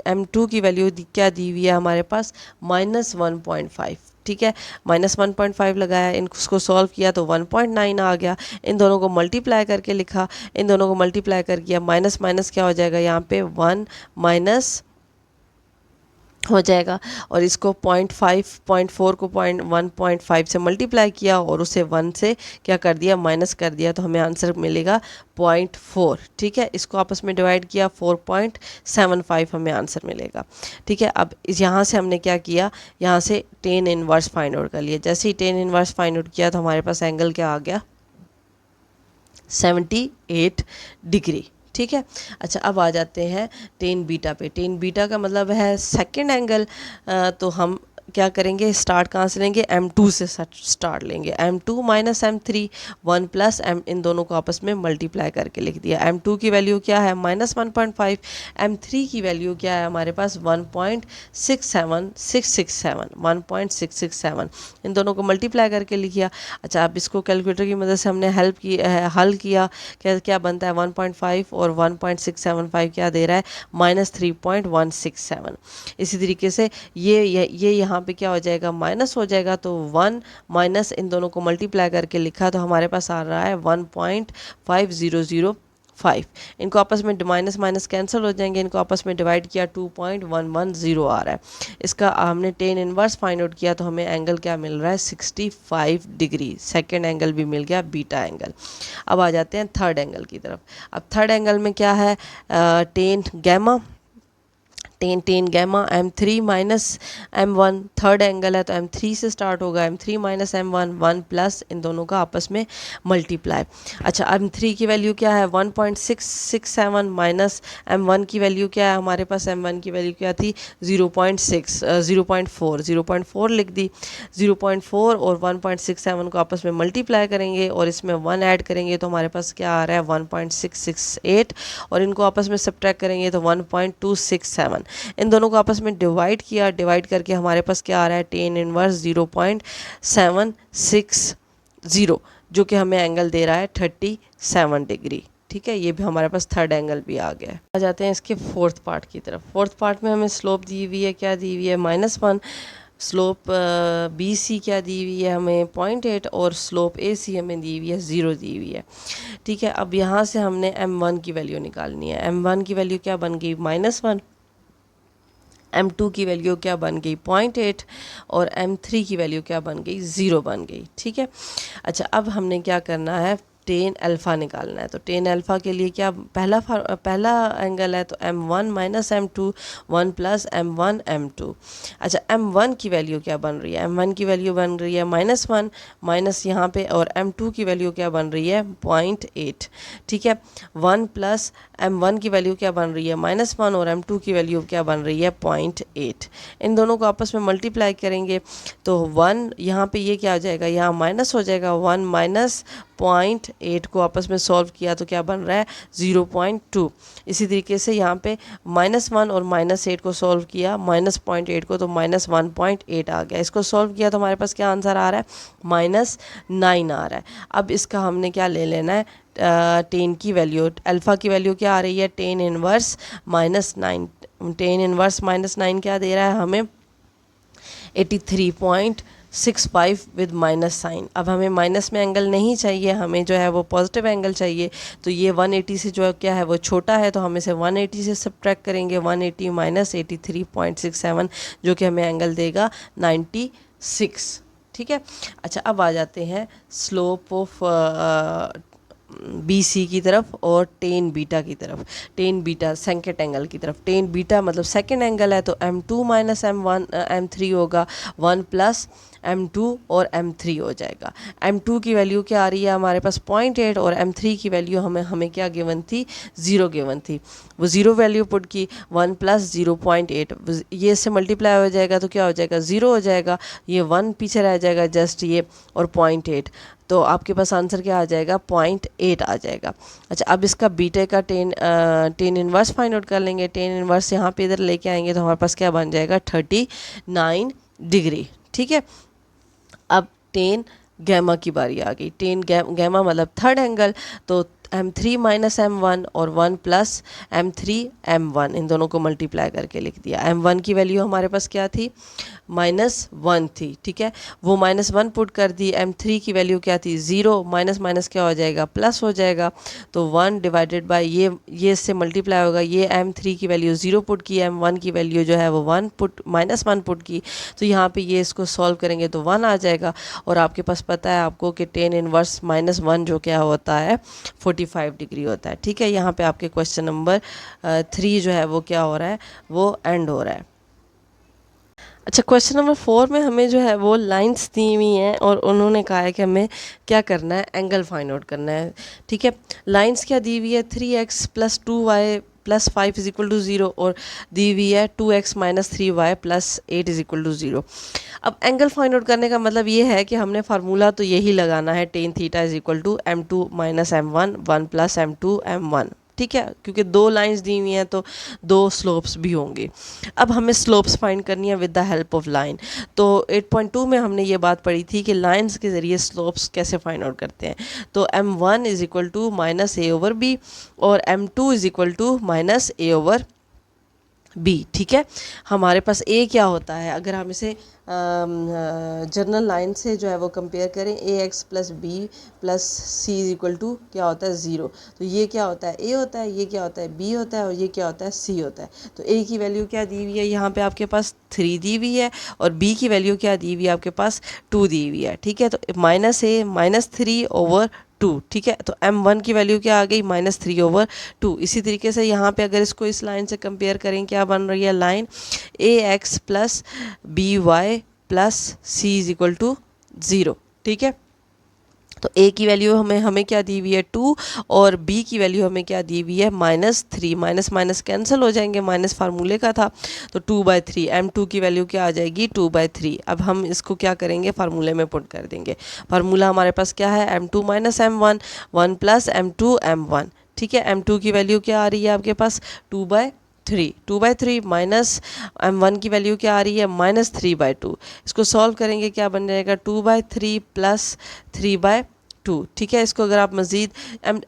m2 की वैल्यू क्या दी हुई है हमारे पास -1.5, ठीक है। -1.5 लगाया, इनको सॉल्व किया तो 1.9 आ गया। इन दोनों को मल्टीप्लाई करके लिखा, इन दोनों को मल्टीप्लाई कर किया, माइनस माइनस क्या हो जाएगा यहाँ पे 1 माइनस हो जाएगा। और इसको 0.5 0.4 को 1.5 से मल्टीप्लाई किया और उसे 1 से क्या कर दिया, माइनस कर दिया, तो हमें आंसर मिलेगा 0.4। ठीक है, इसको आपस में डिवाइड किया 4.75 हमें आंसर मिलेगा। ठीक है, अब यहाँ से हमने क्या किया, यहाँ से टेन इनवर्स फाइंड आउट कर लिया। जैसे ही टेन इनवर्स फाइंड आउट किया तो हमारे पास एंगल क्या आ गया, 78 डिग्री। ठीक है, अच्छा अब आ जाते हैं टेन बीटा पे। टेन बीटा का मतलब है सेकंड एंगल। तो हम क्या करेंगे, स्टार्ट कहाँ से लेंगे, M2 से स्टार्ट लेंगे। M2 minus M3, 1 plus M, इन दोनों को आपस में मल्टीप्लाई करके लिख दिया। M2 की वैल्यू क्या है, -1.5। M3 की वैल्यू क्या है हमारे पास, 1.667 इन दोनों को मल्टीप्लाई करके लिखिया। अच्छा, अब इसको कैलकुलेटर की मदद से हमने हल किया। क्या क्या बनता है, 1.5 और 1.675 क्या दे रहा है, -3.167। इसी तरीके से ये यहाँ पे क्या हो जाएगा, माइनस हो जाएगा, तो 1 माइनस इन दोनों को मल्टीप्लाई करके लिखा तो हमारे पास आ रहा है 1.5005। इनको आपस में माइनस माइनस कैंसिल हो जाएंगे, इनको आपस में डिवाइड किया 2.110 आ रहा है। इसका हमने टेन इनवर्स फाइंड आउट किया तो हमें एंगल क्या मिल रहा है, 65 डिग्री। सेकेंड एंगल भी मिल गया, बीटा एंगल। अब आ जाते हैं थर्ड एंगल की तरफ। अब थर्ड एंगल में क्या है, tan gamma. Tan gamma M3 minus M1, third angle है तो M3 से स्टार्ट होगा। M3 माइनस M1, 1 प्लस इन दोनों का आपस में मल्टीप्लाई। अच्छा, M3 की वैल्यू क्या है, 1.667 माइनस M1 की वैल्यू क्या है हमारे पास, M1 की वैल्यू क्या थी, 0.4 लिख दी। 0.4 और 1.67 को आपस में मल्टीप्लाई करेंगे और इसमें 1 ऐड करेंगे तो हमारे पास क्या आ रहा है, 1.668, और इनको आपस में सब्ट्रैक्ट करेंगे तो 1.267। इन दोनों को आपस में डिवाइड किया, डिवाइड करके हमारे पास क्या आ रहा है, टेन इनवर्स 0.760, जो कि हमें एंगल दे रहा है 37 डिग्री। ठीक है, ये भी हमारे पास थर्ड एंगल भी आ गया है। आ जाते हैं इसके फोर्थ पार्ट की तरफ। फोर्थ पार्ट में हमें स्लोप दी हुई है, क्या दी हुई है, -1। स्लोप BC क्या दी हुई है हमें, 0.8, और स्लोप AC हमें दी हुई है 0 दी हुई है। ठीक है, अब यहाँ से हमने M1 की वैल्यू निकालनी है। M1 की वैल्यू क्या बन गई, -1। M2 की वैल्यू क्या बन गई, 0.8, और M3 की वैल्यू क्या बन गई, 0 बन गई। ठीक है, अच्छा अब हमने क्या करना है, टेन अल्फ़ा निकालना है। तो टेन अल्फ़ा के लिए क्या, पहला एंगल है तो M1 minus M2, 1 plus M1 M2। अच्छा, M1 की वैल्यू क्या बन रही है, M1 की वैल्यू बन रही है -1 माइनस यहाँ पे, और M2 की वैल्यू क्या बन रही है, 0.8। ठीक है, 1 प्लस M1 की वैल्यू क्या बन रही है, -1, और M2 की वैल्यू क्या बन रही है, 0.8। इन दोनों को आपस में मल्टीप्लाई करेंगे तो 1 यहाँ पे ये क्या हो जाएगा, यहाँ माइनस हो जाएगा, 1 माइनस 0.8 को आपस में सॉल्व किया तो क्या बन रहा है, 0.2। इसी तरीके से यहाँ पे -1 और -8 को सॉल्व किया, -0.8 को, तो -1.8 आ गया। इसको सॉल्व किया तो हमारे पास क्या आंसर आ रहा है, -9 आ रहा है। अब इसका हमने क्या ले लेना है, टेन की वैल्यू, अल्फ़ा की वैल्यू क्या आ रही है, टेन इनवर्स -9। टेन इनवर्स -9 क्या दे रहा है हमें, 83.65 विद माइनस साइन। अब हमें माइनस में एंगल नहीं चाहिए, हमें जो है वो पॉजिटिव एंगल चाहिए। तो ये 180 से जो क्या है वो छोटा है, तो हम इसे 180 से सब्ट्रैक्ट करेंगे। 180 माइनस 83.67 जो कि हमें एंगल देगा 96। ठीक है, अच्छा अब आ जाते हैं स्लोप ऑफ BC की तरफ और टेन बीटा की तरफ। टेन बीटा सेकेंड एंगल की तरफ। टेन बीटा मतलब सेकेंड एंगल है तो M2 माइनस M3 होगा, 1 प्लस M2 और M3 हो जाएगा। M2 की वैल्यू क्या आ रही है हमारे पास, 0.8, और M3 की वैल्यू हमें क्या गिवन थी, 0 गिवन थी। वो 0 वैल्यू पुट की, 1 प्लस 0.8, ये इससे मल्टीप्लाई हो जाएगा तो क्या हो जाएगा, 0 हो जाएगा। ये 1 पीछे रह जाएगा जस्ट ये, और 0.8, तो आपके पास आंसर क्या आ जाएगा, 0.8 आ जाएगा। अच्छा, अब इसका बीटे का टेन इनवर्स फाइंड आउट कर लेंगे। टेन इनवर्स यहाँ पे इधर लेके आएंगे तो हमारे पास क्या बन जाएगा, 39 डिग्री। ठीक है, अब टेन गैमा की बारी आ गई। टेन गैमा मतलब थर्ड एंगल। तो m3 माइनस m1 और 1 प्लस m3 m1, इन दोनों को मल्टीप्लाई करके लिख दिया। m1 की वैल्यू हमारे पास क्या थी, -1 थी, ठीक है, वो -1 पुट कर दी। m3 की वैल्यू क्या थी, 0, माइनस माइनस क्या हो जाएगा, प्लस हो जाएगा, तो 1 डिवाइडेड बाय ये इससे मल्टीप्लाई होगा, ये m3 की वैल्यू 0 पुट की, m1 की वैल्यू जो है वो -1 पुट की, तो यहाँ पे ये इसको सॉल्व करेंगे तो 1 आ जाएगा। और आपके पास पता है आपको कि tan इनवर्स -1 जो क्या होता है 45 डिग्री होता है, ठीक है। यहाँ पे आपके क्वेश्चन नंबर 3 जो है वो क्या हो रहा है, वो एंड हो रहा है। अच्छा, क्वेश्चन नंबर 4 में हमें जो है वो लाइंस दी हुई हैं और उन्होंने कहा है कि हमें क्या करना है, एंगल फाइंड आउट करना है, ठीक है। लाइंस क्या दी हुई है, 3x + 2y + 5 = 0 और दी हुई है 2x - 3y + 8 = 0। अब एंगल फाइंड आउट करने का मतलब ये है कि हमने फार्मूला तो यही लगाना है, tan theta = m2 - m1 1 + m2 m1, ठीक है, क्योंकि दो लाइंस दी हुई हैं तो दो स्लोप्स भी होंगे। अब हमें स्लोप्स फाइंड करनी है with the help of line. तो 8.2 में हमने ये बात पढ़ी थी कि लाइंस के ज़रिए स्लोप्स कैसे फाइंड आउट करते हैं। तो m1 = -a/b और m2 = -a/b, ठीक है। हमारे पास a क्या होता है, अगर हम इसे जनरल लाइन से जो है वो कंपेयर करें, ax + b + c = क्या होता है, 0। तो ये क्या होता है, a होता है, ये क्या होता है, b होता है, और ये क्या होता है, c होता है। तो a की वैल्यू क्या दी हुई है, यहाँ पे आपके पास 3 दी हुई है, और b की वैल्यू क्या दी हुई है, आपके पास 2 दी हुई है, ठीक है। तो -a - 3/2, ठीक है। तो m1 की वैल्यू क्या आ गई, -3/2। इसी तरीके से यहाँ पे अगर इसको इस लाइन से कंपेयर करें, क्या बन रही है लाइन, ax + by + c = 0, ठीक है। तो a की वैल्यू हमें क्या दी हुई है, 2, और b की वैल्यू हमें क्या दी हुई है, -3। माइनस माइनस कैंसिल हो जाएंगे, माइनस फार्मूले का था, तो 2/3। m2 की वैल्यू क्या आ जाएगी, 2/3। अब हम इसको क्या करेंगे, फार्मूले में पुट कर देंगे। फार्मूला हमारे पास क्या है, m2 - m1 1 + m2 m1, ठीक है। m2 की वैल्यू क्या आ रही है आपके पास, 2/3 माइनस m1 की वैल्यू क्या आ रही है, -3/2। इसको सॉल्व करेंगे, क्या बन जाएगा, 2/3 + 3/2, ठीक है। इसको अगर आप मज़ीद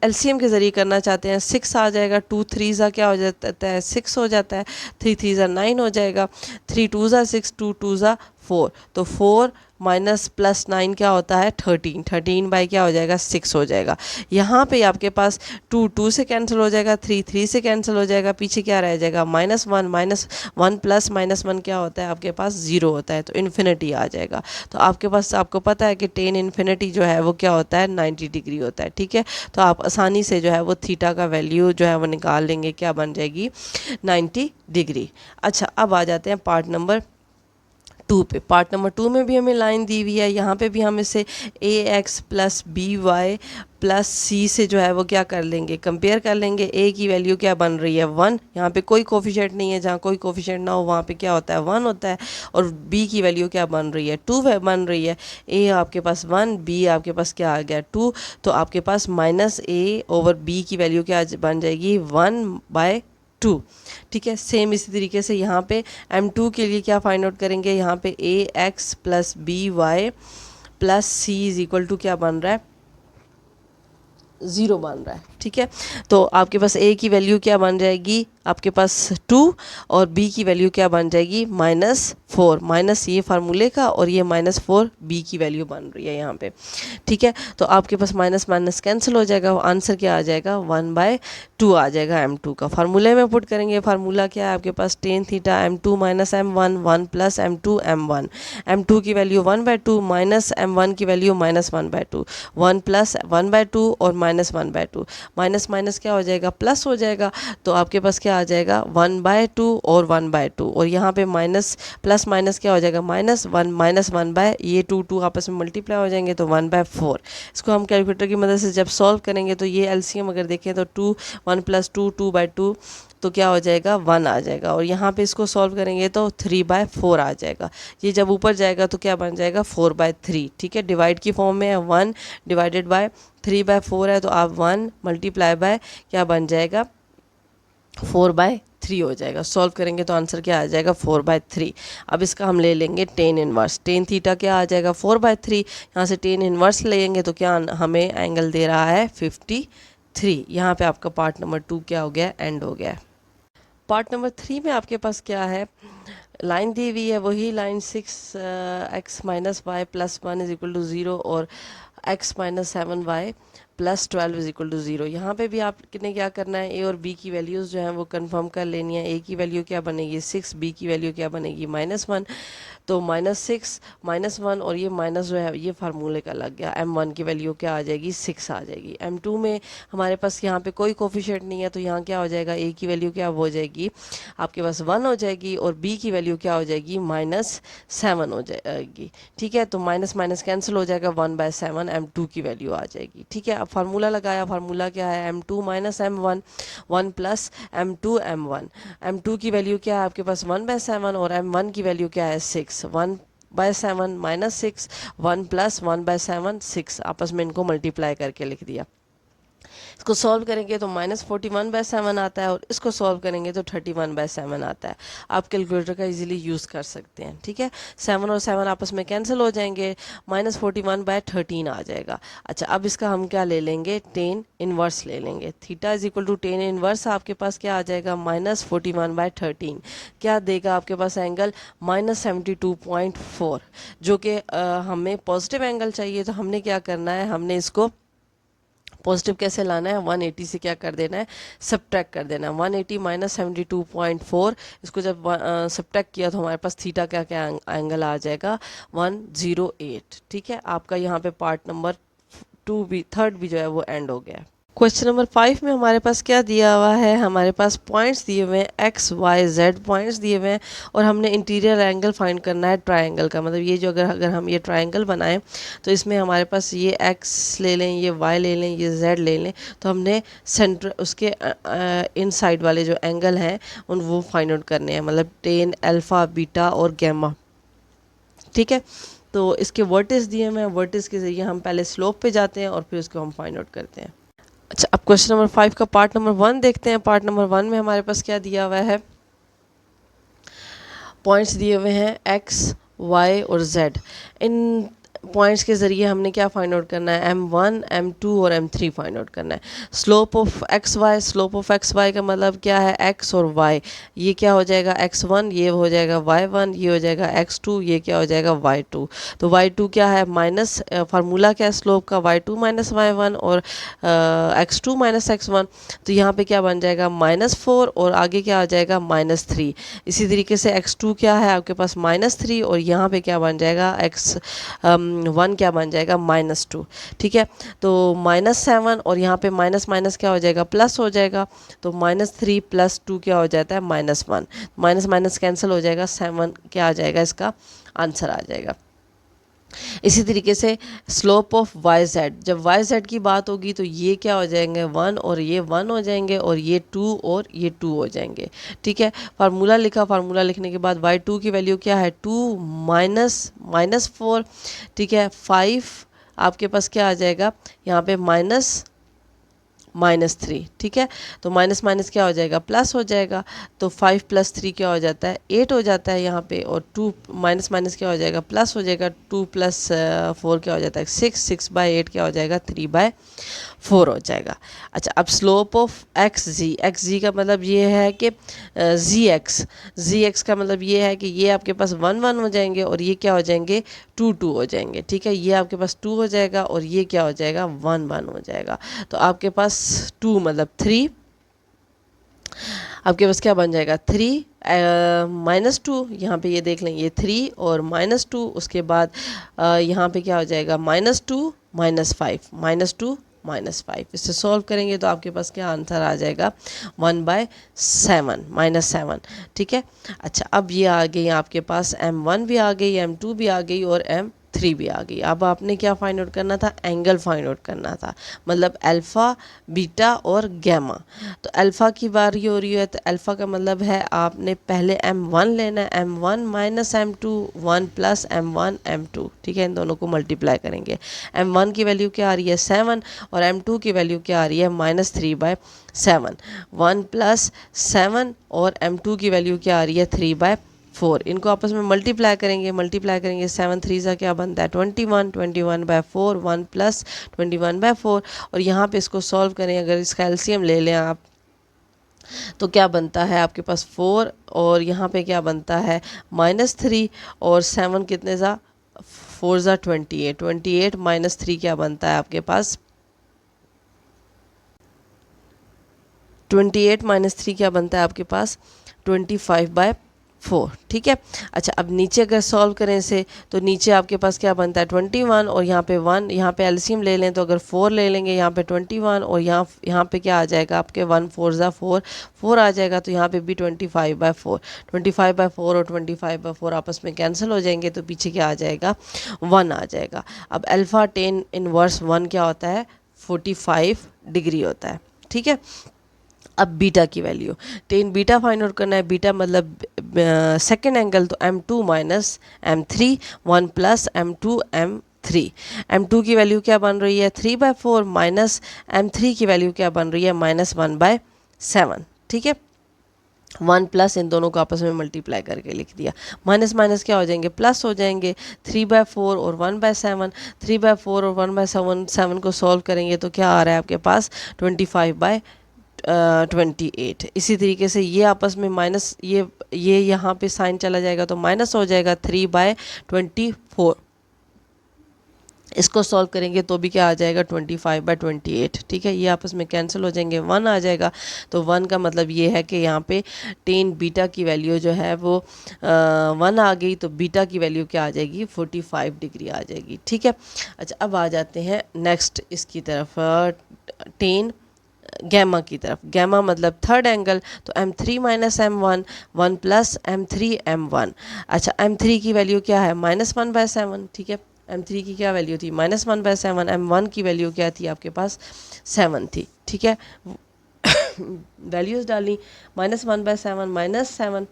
एलसीएम के ज़रिए करना चाहते हैं, 6 आ जाएगा, 2 3 क्या हो जाता है, 6 हो जाता है, 3 3 9 हो जाएगा, 3 2 6 2 2 4, तो 4 माइनस प्लस 9 क्या होता है, 13। 13 बाई क्या हो जाएगा, 6 हो जाएगा। यहाँ पे आपके पास 2 2 से कैंसिल हो जाएगा, 3 3 से कैंसिल हो जाएगा, पीछे क्या रह जाएगा, -1 प्लस -1 क्या होता है आपके पास, 0 होता है, तो इन्फिनिटी आ जाएगा। तो आपके पास, आपको पता है कि tan इन्फिनिटी जो है वो क्या होता है, 90 डिग्री होता है, ठीक है। तो आप आसानी से जो है वो थीटा का वैल्यू जो है वो निकाल लेंगे, क्या बन जाएगी, 90 डिग्री। अच्छा, अब आ जाते हैं पार्ट नंबर 2 पे। पार्ट नंबर 2 में भी हमें लाइन दी हुई है, यहाँ पे भी हम इसे ax + by + c से जो है वो क्या कर लेंगे, कंपेयर कर लेंगे। a की वैल्यू क्या बन रही है, 1, यहाँ पे कोई कोफिशिएंट नहीं है, जहाँ कोई कोफिशिएंट ना हो वहाँ पे क्या होता है, 1 होता है। और b की वैल्यू क्या बन रही है, 2 बन रही है। a आपके पास 1, b आपके पास क्या आ गया, 2, तो आपके पास -a/b की वैल्यू क्या बन जाएगी, 1/2, ठीक है। सेम इसी तरीके से यहाँ पे m2 के लिए क्या फाइंड आउट करेंगे, यहाँ पे ax + by + c = क्या बन रहा है, 0 बन रहा है, ठीक है। तो आपके पास a की वैल्यू क्या बन जाएगी, आपके पास 2, और b की वैल्यू क्या बन जाएगी, -4। माइनस ये फार्मूले का, और ये -4 b की वैल्यू बन रही है यहाँ पे, ठीक है। तो आपके पास माइनस माइनस कैंसिल हो जाएगा, आंसर क्या आ जाएगा, 1/2 आ जाएगा m2 का। फार्मूले में पुट करेंगे, फार्मूला क्या है आपके पास, tan theta m2 - m1 1 + m2 m1। m2 की वैल्यू 1/2 माइनस m1 की वैल्यू -1/2, 1 + 1/2 और -1/2, माइनस माइनस क्या हो जाएगा, प्लस हो जाएगा। तो आपके पास क्या आ जाएगा, 1/2 और 1/2, और यहाँ पे माइनस प्लस माइनस क्या हो जाएगा, -1 ये 2 2 आपस में मल्टीप्लाई हो जाएंगे, तो 1/4। इसको हम कैलकुलेटर की मदद से जब सॉल्व करेंगे तो ये एलसीएम अगर देखें तो 2 1 + 2 2/2, तो क्या हो जाएगा, 1 आ जाएगा। और यहाँ पे इसको सॉल्व करेंगे तो 3/4 आ जाएगा। ये जब ऊपर जाएगा तो क्या बन जाएगा, 4/3, ठीक है। डिवाइड की फॉर्म में है, 1 डिवाइडेड बाय 3/4 है, तो आप 1 मल्टीप्लाई बाय क्या बन जाएगा, 4/3 हो जाएगा। सॉल्व करेंगे तो आंसर क्या आ जाएगा, 4/3। अब इसका हम ले लेंगे tan इनवर्स। tan थीटा क्या आ जाएगा, 4/3। यहाँ से tan इनवर्स लेंगे तो क्या हमें एंगल दे रहा है 53, 3। यहाँ पे आपका पार्ट नंबर 2 क्या हो गया, एंड हो गया। पार्ट नंबर 3 में आपके पास क्या है, लाइन दी हुई है वही line 6x minus y plus 1 is equal to 0 और x minus 7y plus 12 is equal to 0। यहाँ पे भी आपने क्या करना है, ए और बी की वैल्यूज़ जो हैं वो कंफर्म कर लेनी है। ए की वैल्यू क्या बनेगी 6, बी की वैल्यू क्या बनेगी -1। तो -6 -1 और ये माइनस जो है ये फार्मूले का लग गया। m1 की वैल्यू क्या आ जाएगी 6 आ जाएगी। m2 में हमारे पास यहाँ पे कोई कोफिशिएंट नहीं है, तो यहाँ क्या हो जाएगा, ए की वैल्यू क्या हो जाएगी आपके पास 1 हो जाएगी और बी की वैल्यू क्या हो जाएगी -7 हो जाएगी। ठीक है, तो माइनस माइनस कैंसिल हो जाएगा, 1/7 m2 की वैल्यू आ जाएगी। ठीक है, अब फार्मूला लगाया, फार्मूला क्या है m2 minus m1 1 plus m2 m1। m2 की वैल्यू क्या है आपके पास 1/7 और m1 की वैल्यू क्या है 6। 1/7 माइनस 6, 1 प्लस 1/7 6, आपस में इनको मल्टीप्लाई करके लिख दिया। इसको सॉल्व करेंगे तो -41/7 आता है और इसको सॉल्व करेंगे तो 31/7 आता है। आप कैलकुलेटर का इजीली यूज़ कर सकते हैं। ठीक है, 7 और 7 आपस में कैंसिल हो जाएंगे, -41/13 आ जाएगा। अच्छा, अब इसका हम क्या ले लेंगे, tan इनवर्स ले लेंगे। Theta is equal to tan inverse आपके पास क्या आ जाएगा, -41/13 क्या देगा आपके पास एंगल -72.4, जो कि हमें पॉजिटिव एंगल चाहिए। तो हमने क्या करना है, हमने इसको पॉजिटिव कैसे लाना है, 180 से क्या कर देना है, सब्ट्रैक्ट कर देना है। 180 माइनस 72.4, इसको जब सब्ट्रैक्ट किया तो हमारे पास थीटा क्या क्या एंगल आ जाएगा 108। ठीक है, आपका यहाँ पे पार्ट नंबर 2 भी, थर्ड भी जो है वो एंड हो गया है। क्वेश्चन नंबर 5 में हमारे पास क्या दिया हुआ है, हमारे पास पॉइंट्स दिए हुए हैं, एक्स वाई जेड पॉइंट्स दिए हुए हैं और हमने इंटीरियर एंगल फाइंड करना है ट्रायंगल का। मतलब ये जो अगर हम ये ट्रायंगल बनाएं तो इसमें हमारे पास ये एक्स ले लें, ये वाई ले लें, ये जेड ले लें, तो हमने सेंटर उसके इन साइड वाले जो एंगल हैं उन वो फाइंड आउट करने हैं, मतलब टेन, अल्फ़ा, बीटा और गैमा। ठीक है, तो इसके वर्टिस दिए हुए हैं, वर्टिस के ज़रिए हम पहले स्लोप पे जाते हैं और फिर उसको हम फाइंड आउट करते हैं। अच्छा, अब क्वेश्चन नंबर 5 का पार्ट नंबर 1 देखते हैं। पार्ट नंबर 1 में हमारे पास क्या दिया हुआ है, पॉइंट्स दिए हुए हैं एक्स, वाई और जेड। इन पॉइंट्स के ज़रिए हमने क्या फाइंड आउट करना है, m1, m2 और m3 फाइंड आउट करना है। Slope of x y, slope of x y का मतलब क्या है, x और y, ये क्या हो जाएगा x1, ये हो जाएगा y1, ये हो जाएगा x2, ये क्या हो जाएगा y2। तो y2 क्या है, माइनस फार्मूला क्या है स्लोप का, y2 माइनस y1 और x2 माइनस x1। तो यहाँ पे क्या बन जाएगा -4 और आगे क्या आ जाएगा -3। इसी तरीके से x2 क्या है आपके पास -3 और यहाँ पे क्या बन जाएगा x1 क्या बन जाएगा -2। ठीक है, तो -7 और यहाँ पे माइनस माइनस क्या हो जाएगा, प्लस हो जाएगा। तो -3 + 2 क्या हो जाता है -1, माइनस माइनस कैंसिल हो जाएगा, 7 क्या आ जाएगा, इसका आंसर आ जाएगा। इसी तरीके से स्लोप ऑफ वाई जेड, जब वाई जेड की बात होगी तो ये क्या हो जाएंगे 1 और ये 1 हो जाएंगे और ये 2 और ये 2 हो जाएंगे। ठीक है, फार्मूला लिखा, फार्मूला लिखने के बाद y2 की वैल्यू क्या है 2 -4। ठीक है, 5 आपके पास क्या आ जाएगा यहाँ पे -3। ठीक है, तो माइनस माइनस क्या हो जाएगा, प्लस हो जाएगा। तो 5 + 3 क्या हो जाता है 8 हो जाता है यहाँ पे, और 2 माइनस माइनस क्या हो जाएगा, प्लस हो जाएगा। 2 + 4 क्या हो जाता है 6, 6/8 क्या हो जाएगा 3/4 हो जाएगा। अच्छा, अब स्लोप ऑफ एक्स जी का मतलब ये है कि जी एक्स का मतलब ये है कि ये आपके पास 1 1 हो जाएंगे और ये क्या हो जाएंगे 2 2 हो जाएंगे। ठीक है, ये आपके पास 2 हो जाएगा और ये क्या हो जाएगा 1 1 हो जाएगा। तो आपके पास 2 मतलब 3, आपके पास क्या बन जाएगा 3 -2, यहाँ पे ये देख लें ये 3 और -2, उसके बाद यहाँ पे क्या हो जाएगा -2 -5 -2 -5। इससे सॉल्व करेंगे तो आपके पास क्या आंसर आ जाएगा 1/7 -7। ठीक है, अच्छा, अब ये आ गई आपके पास m1 भी आ गई, m2 भी आ गई और m3 भी आ गई। अब आपने क्या फाइंड आउट करना था, एंगल फाइंड आउट करना था, मतलब अल्फ़ा, बीटा और गैमा। तो अल्फ़ा की बारी हो रही है, तो अल्फ़ा का मतलब है आपने पहले m1 लेना है, m1 minus m2, 1 + m1 m2। ठीक है, इन दोनों को मल्टीप्लाई करेंगे। m1 की वैल्यू क्या आ रही है 7 और m2 की वैल्यू क्या आ रही है -3/7। 1 + 7 और m2 की वैल्यू क्या आ रही है 3/4। 4, इनको आपस में मल्टीप्लाई करेंगे 7 3 सा क्या बनता है 21, 21/4, 1 प्लस 21/4, और यहाँ पे इसको सॉल्व करें, अगर इसका एलसीएम ले लें आप तो क्या बनता है आपके पास 4, और यहाँ पे क्या बनता है -3, और 7 कितने सा 4 ज़ा 28, 28 -3 क्या बनता है आपके पास 28 -3 क्या बनता है आपके पास 25/4, ठीक है। अच्छा, अब नीचे अगर सॉल्व करें इसे तो नीचे आपके पास क्या बनता है 21, और यहाँ पे 1, यहाँ पे एलसीएम ले लें तो अगर 4 ले लेंगे यहाँ पे 21, और यहाँ पे क्या आ जाएगा आपके 1 4 ज़ा 4, 4 आ जाएगा, तो यहाँ पे भी 25/4, 25/4 और 25/4 आपस में कैंसिल हो जाएंगे, तो पीछे क्या आ जाएगा 1 आ जाएगा। अब अल्फ़ा टेन इनवर्स 1 क्या होता है 45 डिग्री होता है, ठीक है। अब बीटा की value, tan beta find out करना है, बीटा मतलब सेकेंड एंगल, तो m2 minus m3, 1 plus m2 m3, m2 की वैल्यू क्या बन रही है 3/4 माइनस m3 की वैल्यू क्या बन रही है -1/7, ठीक है। 1 प्लस इन दोनों को आपस में मल्टीप्लाई करके लिख दिया, माइनस माइनस क्या हो जाएंगे प्लस हो जाएंगे, 3/4 और 1/7, 3/4 और 1/7, 7 को सॉल्व करेंगे तो क्या आ रहा है आपके पास 25/28। इसी तरीके से ये आपस में माइनस ये यहाँ पे साइन चला जाएगा तो माइनस हो जाएगा 3/24, इसको सॉल्व करेंगे तो भी क्या आ जाएगा 25/28, ठीक है। ये आपस में कैंसिल हो जाएंगे, 1 आ जाएगा, तो 1 का मतलब ये है कि यहाँ पे टेन बीटा की वैल्यू जो है वो 1 आ गई, तो बीटा की वैल्यू क्या आ जाएगी 45 डिग्री आ जाएगी, ठीक है। अच्छा, अब आ जाते हैं नेक्स्ट इसकी तरफ, टेन गैमा की तरफ। गैमा मतलब थर्ड एंगल, तो m3 minus m1, 1 plus m3 m1। अच्छा, m3 की वैल्यू क्या है -1/7, ठीक है। m3 की क्या वैल्यू थी -1/7, m1 की वैल्यू क्या थी आपके पास 7 थी, ठीक है। वैल्यूज़ डाली, -1/7 -7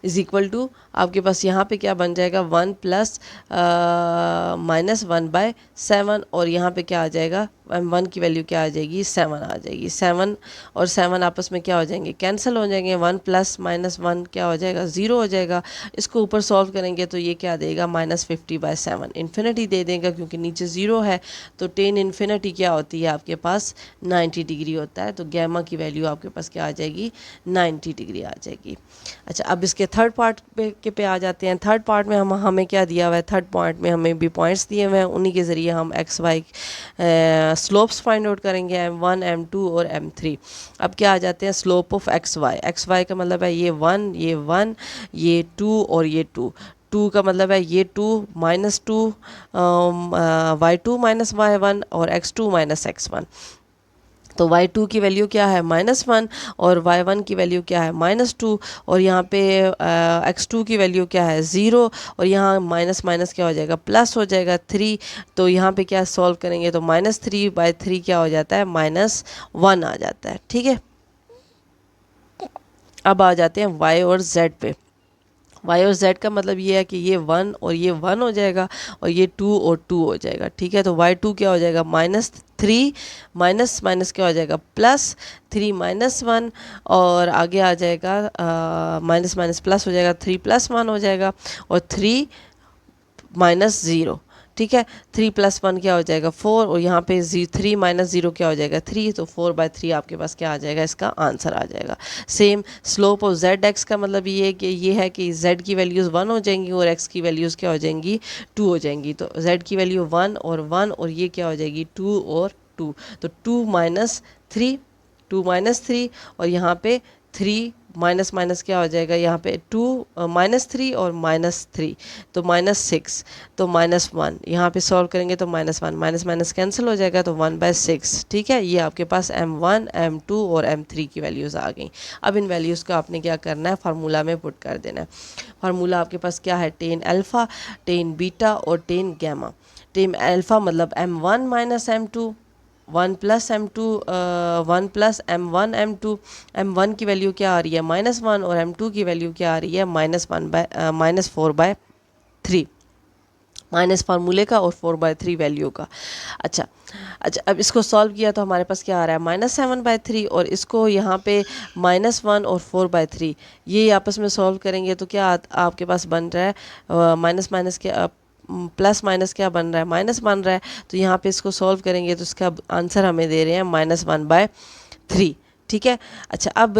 इज इक्वल टू आपके पास यहाँ पे क्या बन जाएगा 1 प्लस -1/7, और यहाँ पे क्या आ जाएगा m1 की वैल्यू क्या आ जाएगी 7 आ जाएगी, 7 और 7 आपस में क्या हो जाएंगे कैंसिल हो जाएंगे, 1 प्लस -1 क्या हो जाएगा 0 हो जाएगा। इसको ऊपर सॉल्व करेंगे तो ये क्या देगा -50/7, इन्फिनिटी दे देगा क्योंकि नीचे 0 है, तो टेन इन्फिनिटी क्या होती है आपके पास 90 डिग्री होता है, तो गैमा की वैल्यू आपके पास क्या आ जाएगी 90 डिग्री आ जाएगी। अच्छा, अब इसके थर्ड पार्ट पे आ जाते हैं। थर्ड पार्ट में हमें क्या दिया हुआ है, थर्ड पार्ट में हमें भी पॉइंट्स दिए हुए हैं, उन्हीं के ज़रिए हम x y slopes find out करेंगे, m1 m2 और m3। अब क्या आ जाते हैं स्लोप ऑफ एक्स वाई का मतलब है ये 1 ये 2 और ये 2, 2 का मतलब है ये 2 -2 y2 माइनस y1 और x2 माइनस x1। तो y2 की वैल्यू क्या है -1 और y1 की वैल्यू क्या है -2, और यहाँ पे x2 की वैल्यू क्या है 0, और यहाँ माइनस माइनस क्या हो जाएगा प्लस हो जाएगा 3, तो यहाँ पे क्या सॉल्व करेंगे तो -3/3 क्या हो जाता है -1 आ जाता है, ठीक है। अब आ जाते हैं y और z पे। y और z का मतलब ये है कि ये 1 और ये 1 हो जाएगा, और ये 2 और 2 हो जाएगा, ठीक है। तो y2 क्या हो जाएगा -3 माइनस माइनस क्या हो जाएगा +3 -1, और आगे आ जाएगा माइनस माइनस प्लस हो जाएगा 3 + 1 हो जाएगा, और 3 -0, ठीक है। 3 + 1 क्या हो जाएगा 4, और यहाँ पे 3 - 0 क्या हो जाएगा 3, तो 4/3 आपके पास क्या आ जाएगा इसका आंसर आ जाएगा। सेम स्लोप ऑफ z का मतलब ये है कि z की वैल्यूज़ 1 हो जाएंगी और x की वैल्यूज़ क्या हो जाएंगी 2 हो जाएंगी, तो z की वैल्यू 1 और 1, और ये क्या हो जाएगी 2 और 2, तो 2 - 3 और यहाँ पे 3 माइनस माइनस क्या हो जाएगा यहाँ पे 2 -3 और -3, तो -6, तो -1 यहाँ पे सॉल्व करेंगे तो -1 माइनस माइनस कैंसिल हो जाएगा, तो 1/6, ठीक है। ये आपके पास m1 m2 और m3 की वैल्यूज़ आ गई। अब इन वैल्यूज़ को आपने क्या करना है फार्मूला में पुट कर देना है। फार्मूला आपके पास क्या है टेन अल्फ़ा, टेन बीटा और टेन गैमा। टेन अल्फ़ा मतलब m1 - m2, 1 + m2 1 + m1 m2, m1 की वैल्यू क्या आ रही है -1 और m2 की वैल्यू क्या आ रही है -4/3। माइनस फार्मूले का और 4/3 वैल्यू का। अच्छा अच्छा, अब इसको सॉल्व किया तो हमारे पास क्या आ रहा है, -7/3, और इसको यहाँ पे -1 और 4/3 ये आपस में सॉल्व करेंगे तो क्या आपके पास बन रहा है, माइनस माइनस के प्लस माइनस क्या बन रहा है, माइनस बन रहा है। तो यहाँ पे इसको सॉल्व करेंगे तो इसका आंसर हमें दे रहे हैं -1/3। ठीक है। अच्छा, अब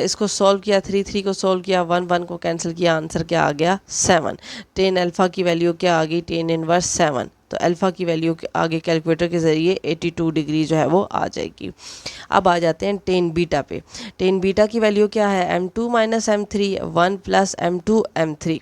इसको सॉल्व किया, 3 को सॉल्व किया, 1 को कैंसिल किया, आंसर क्या आ गया, 7। टेन अल्फ़ा की वैल्यू क्या आ गई, टेन इनवर्स 7। तो अल्फ़ा की वैल्यू आगे कैलकुलेटर के ज़रिए 82 डिग्री जो है वो आ जाएगी। अब आ जाते हैं टेन बीटा पे। टेन बीटा की वैल्यू क्या है, m2 - m3 1 + m2 m3।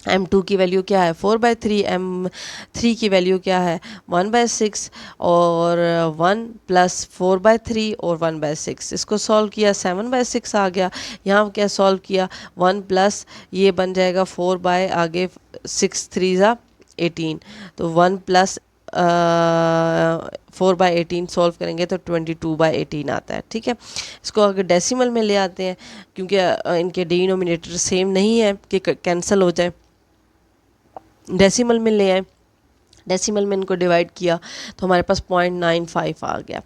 m2 की वैल्यू क्या है, 4/3। m3 की वैल्यू क्या है, 1/6, और 1 + 4/3 और 1/6। इसको सॉल्व किया, 7/6 आ गया। यहाँ क्या सॉल्व किया, 1 प्लस ये बन जाएगा 4 बाय आगे 6 3 ज़ा 18, तो 1 + 4/18 सॉल्व करेंगे तो 22/18 आता है। ठीक है। इसको अगर डेसिमल में ले आते हैं, क्योंकि इनके डिनोमिनेटर सेम नहीं है कि कैंसिल हो जाए, डेसिमल में ले आए, डेसिमल में इनको डिवाइड किया तो हमारे पास 0.95 आ गया।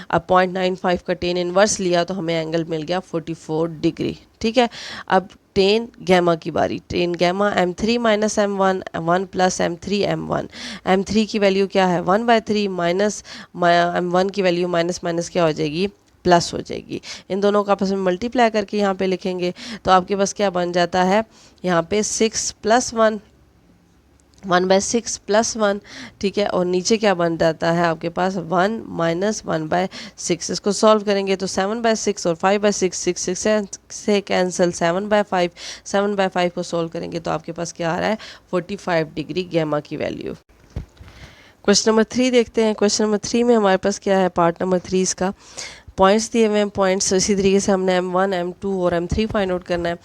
अब 0.95 का टेन इनवर्स लिया तो हमें एंगल मिल गया 44 डिग्री। ठीक है। अब टेन गैमा की बारी। Ten gamma m3 - m1 1 + m3 m1। m3 की वैल्यू क्या है, 1/3, माइनस m1 की वैल्यू माइनस माइनस क्या हो जाएगी, प्लस हो जाएगी। इन दोनों का आपस में मल्टीप्लाई करके यहाँ पे लिखेंगे तो आपके पास क्या बन जाता है, यहाँ पे 6 + 1 1/6 + 1। ठीक है। और नीचे क्या बन जाता है आपके पास, 1 - 1/6। इसको सॉल्व करेंगे तो 7/6 और 5/6, 6 से कैंसिल, 7/5। 7/5 को सॉल्व करेंगे तो आपके पास क्या आ रहा है, 45 डिग्री गैमा की वैल्यू। क्वेश्चन नंबर 3 देखते हैं। क्वेश्चन नंबर 3 में हमारे पास क्या है, पार्ट नंबर 3 इसका पॉइंट्स दिए हुए हैं। पॉइंट्स इसी तरीके से हमने m1 m2 और m3 फाइंड आउट करना है।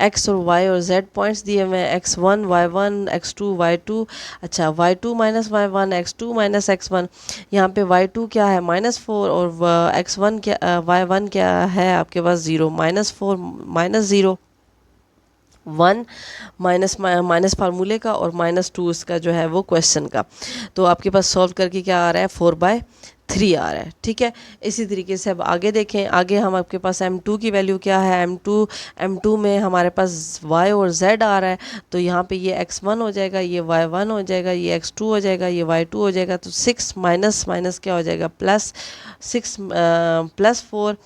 x और y और z पॉइंट्स दिए हुए हैं, x1 y1 x2 y2। अच्छा, y2 - y1 x2 - x1। यहाँ पे y2 क्या है, -4, और x1 क्या y1 क्या है आपके पास 0, -4 -0, 1 माइनस फार्मूले का और -2 इसका जो है वो क्वेश्चन का। तो आपके पास सॉल्व करके क्या आ रहा है, 4/3 आ रहा है। ठीक है। इसी तरीके से अब आगे देखें। आगे हम आपके पास m2 की वैल्यू क्या है, m2 में हमारे पास y और z आ रहा है, तो यहाँ पे ये x1 हो जाएगा, ये y1 हो जाएगा, ये x2 हो जाएगा, ये y2 हो जाएगा। तो 6 माइनस माइनस क्या हो जाएगा, +6 +4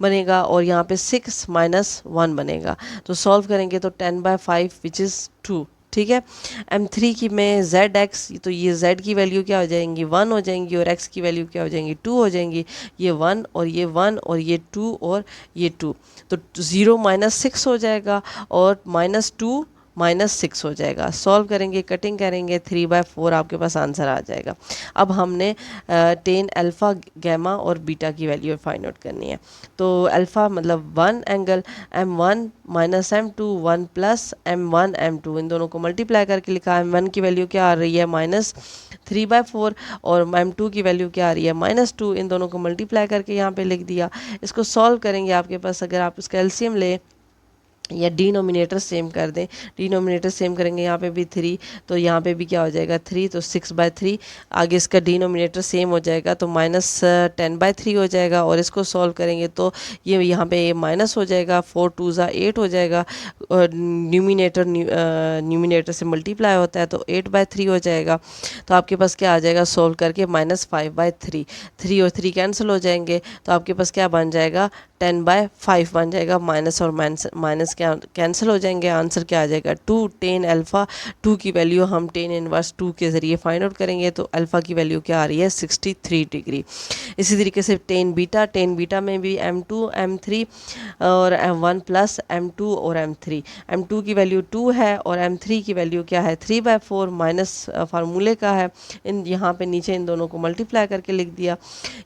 बनेगा, और यहाँ पे 6 - 1 बनेगा। तो सॉल्व करेंगे तो 10/5 विच इज़ 2। ठीक है। m3 की में zx, तो ये z की वैल्यू क्या हो जाएंगी, 1 हो जाएंगी, और x की वैल्यू क्या हो जाएंगी, 2 हो जाएंगी। ये 1 और ये 1 और ये 2 और ये 2, तो 0 - 6 हो जाएगा, और -2 -6 हो जाएगा। सॉल्व करेंगे, कटिंग करेंगे, 3/4 आपके पास आंसर आ जाएगा। अब हमने टेन अल्फ़ा गैमा और बीटा की वैल्यू फाइंड आउट करनी है। तो अल्फ़ा मतलब 1 angle, m1 - m2 1 + m1 m2, इन दोनों को मल्टीप्लाई करके लिखा है। m1 की वैल्यू क्या आ रही है, -3/4, और m2 की वैल्यू क्या आ रही है, -2। इन दोनों को मल्टीप्लाई करके यहाँ पे लिख दिया। इसको सॉल्व करेंगे, आपके पास अगर आप इसका एलसीएम लें या डिनोमिनेटर सेम कर दें, डिनोमिनेटर सेम करेंगे, यहाँ पे भी 3, तो यहाँ पे भी क्या हो जाएगा 3, तो 6/3। आगे इसका डिनोमिनेटर सेम हो जाएगा तो -10/3 हो जाएगा, और इसको सॉल्व करेंगे तो ये यहाँ पे ये माइनस हो जाएगा, 4 2 ज़ा 8 हो जाएगा, और न्यूमिनेटर से मल्टीप्लाई होता है तो 8/3 हो जाएगा। तो आपके पास क्या आ जाएगा, सॉल्व करके -5/3, 3 और 3 कैंसिल हो जाएंगे, तो आपके पास क्या बन जाएगा, 10/5 बन जाएगा। माइनस और माइनस क्या कैंसिल हो जाएंगे, आंसर क्या आ जाएगा, 2। टेन अल्फ़ा 2 की वैल्यू हम टेन इनवर्स 2 के ज़रिए फाइंड आउट करेंगे, तो अल्फ़ा की वैल्यू क्या आ रही है, 63 डिग्री। इसी तरीके से टेन बीटा में भी m2 m3 और m1 + m2 और m3। m2 की वैल्यू 2 है, और m3 की वैल्यू क्या है, 3/4, माइनस फार्मूले का है। इन यहाँ पे नीचे इन दोनों को मल्टीप्लाई करके लिख दिया।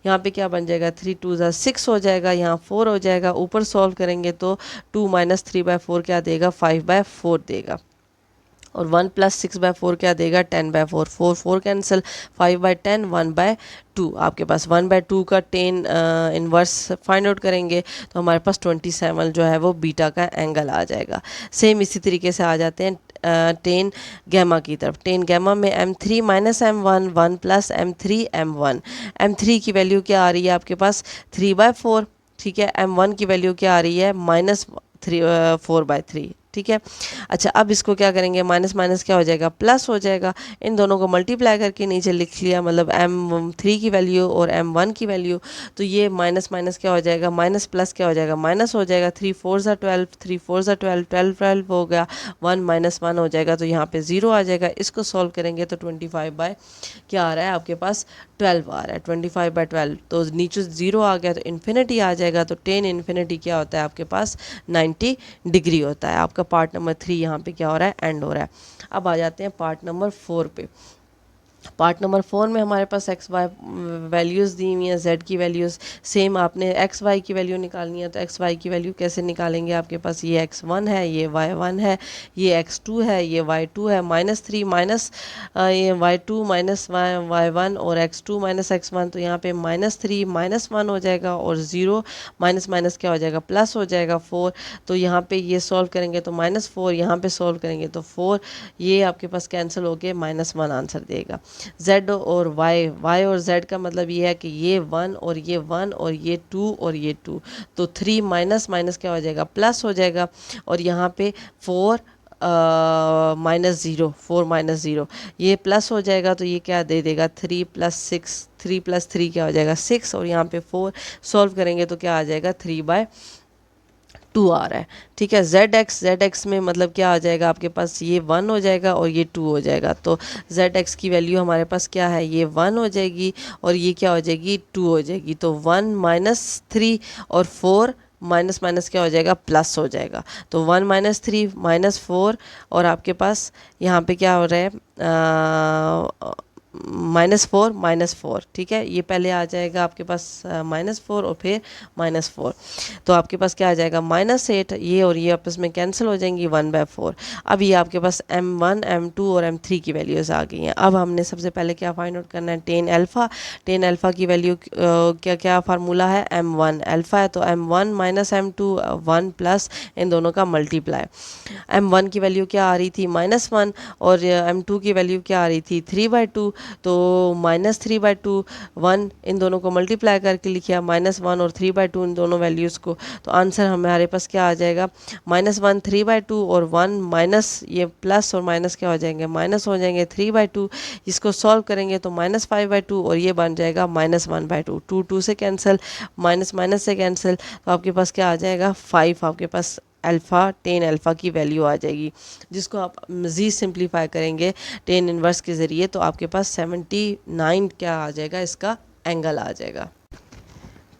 यहाँ पे क्या बन जाएगा, 3 2 ज़ा 6 हो जाएगा, यहाँ 4 हो जाएगा। ऊपर सॉल्व करेंगे तो 2 - 3/4 क्या देगा, 5/4 देगा, और 1 + 6/4 क्या देगा, 10/4। 4 4 कैंसिल, 5/10 1/2। आपके पास 1/2 का टेन इनवर्स फाइंड आउट करेंगे तो हमारे पास 27 जो है वो बीटा का एंगल आ जाएगा। सेम इसी तरीके से आ जाते हैं टेन गैमा की तरफ। टेन गैमा में M3 minus M1 1 plus M3 M1। M3 की वैल्यू क्या आ रही है आपके पास 3/4, ठीक है। M1 की वैल्यू क्या आ रही है -4/3, ठीक है। अच्छा, अब इसको क्या करेंगे, माइनस माइनस क्या हो जाएगा, प्लस हो जाएगा। इन दोनों को मल्टीप्लाई करके नीचे लिख लिया, मतलब M3 की वैल्यू और M1 की वैल्यू। तो ये माइनस माइनस क्या हो जाएगा, माइनस प्लस क्या हो जाएगा, माइनस हो जाएगा। 3 4 ज़ा 12, 3 4 ज़ा 12, 12 12 हो गया, 1 माइनस 1 हो जाएगा, तो यहाँ पे 0 आ जाएगा। इसको सॉल्व करेंगे तो 25 बाय क्या आ रहा है आपके पास, 12 आ रहा है। 25/12, तो नीचे 0 आ गया तो इन्फिनिटी आ जाएगा। तो टेन इन्फिनिटी क्या होता है आपके पास, 90 डिग्री होता है। आपका पार्ट नंबर 3 यहाँ पे क्या हो रहा है, एंड हो रहा है। अब आ जाते हैं पार्ट नंबर 4 पे। पार्ट नंबर 4 में हमारे पास एक्स वाई वैल्यूज़ दी हुई हैं, जेड की वैल्यूज़ सेम। आपने एक्स वाई की वैल्यू निकालनी है, तो एक्स वाई की वैल्यू कैसे निकालेंगे, आपके पास ये x1 है, ये y1 है, ये x2 है, ये y2 है। -3 माइनस ये y2 माइनस y1 और x2 माइनस x1, तो यहाँ पे -3 -1 हो जाएगा, और 0 माइनस माइनस क्या हो जाएगा, प्लस हो जाएगा 4। तो यहाँ पे ये सॉल्व करेंगे तो -4, यहाँ पे सॉल्व करेंगे तो 4, ये आपके पास कैंसिल होके -1 आंसर देगा। z और y और z का मतलब ये है कि ये 1 और ये 1 और ये 2 और ये 2, तो 3 माइनस माइनस क्या हो जाएगा, प्लस हो जाएगा। और यहाँ पे 4 -0, 4 -0 ये प्लस हो जाएगा, तो ये क्या दे देगा, 3 + 6, 3 + 3 क्या हो जाएगा 6, और यहाँ पे 4 सॉल्व करेंगे तो क्या आ जाएगा, 3/2 आ रहा है, ठीक है। z x में मतलब क्या आ जाएगा आपके पास, ये 1 हो जाएगा और ये 2 हो जाएगा। तो z x की वैल्यू हमारे पास क्या है, ये 1 हो जाएगी और ये क्या हो जाएगी, 2 हो जाएगी। तो 1 -3 और 4 माइनस माइनस क्या हो जाएगा, प्लस हो जाएगा। तो 1 -3 -4, और आपके पास यहाँ पे क्या हो रहा है, -4 ठीक है। ये पहले आ जाएगा आपके पास -4 और फिर -4, तो आपके पास क्या आ जाएगा, -8। ये और ये आपस में कैंसिल हो जाएंगी, 1/4। अब ये आपके पास M1 M2 और M3 की वैल्यूज़ आ गई हैं। अब हमने सबसे पहले क्या फाइंड आउट करना है, टेन अल्फ़ा। टेन अल्फ़ा की वैल्यू क्या क्या फार्मूला है, M1 अल्फ़ा है, तो M1 माइनस M2 1 प्लस इन दोनों का मल्टीप्लाई। M1 की वैल्यू क्या आ रही थी, -1, और M2 की वैल्यू क्या आ रही थी, 3/2, तो -3/2 1 इन दोनों को मल्टीप्लाई करके लिखा, -1 और 3/2 इन दोनों वैल्यूज़ को। तो आंसर हमारे पास क्या आ जाएगा, -1 3/2 और 1 माइनस ये प्लस और माइनस क्या हो जाएंगे, माइनस हो जाएंगे 3/2। इसको सॉल्व करेंगे तो -5/2 और ये बन जाएगा -1/2। 2 2 से कैंसिल, माइनस माइनस से कैंसिल, तो आपके पास क्या आ जाएगा, 5 आपके पास अल्फ़ा, टेन अल्फ़ा की वैल्यू आ जाएगी, जिसको आप मज़ीद सिंप्लीफाई करेंगे टेन इनवर्स के ज़रिए, तो आपके पास 79 क्या आ जाएगा, इसका एंगल आ जाएगा।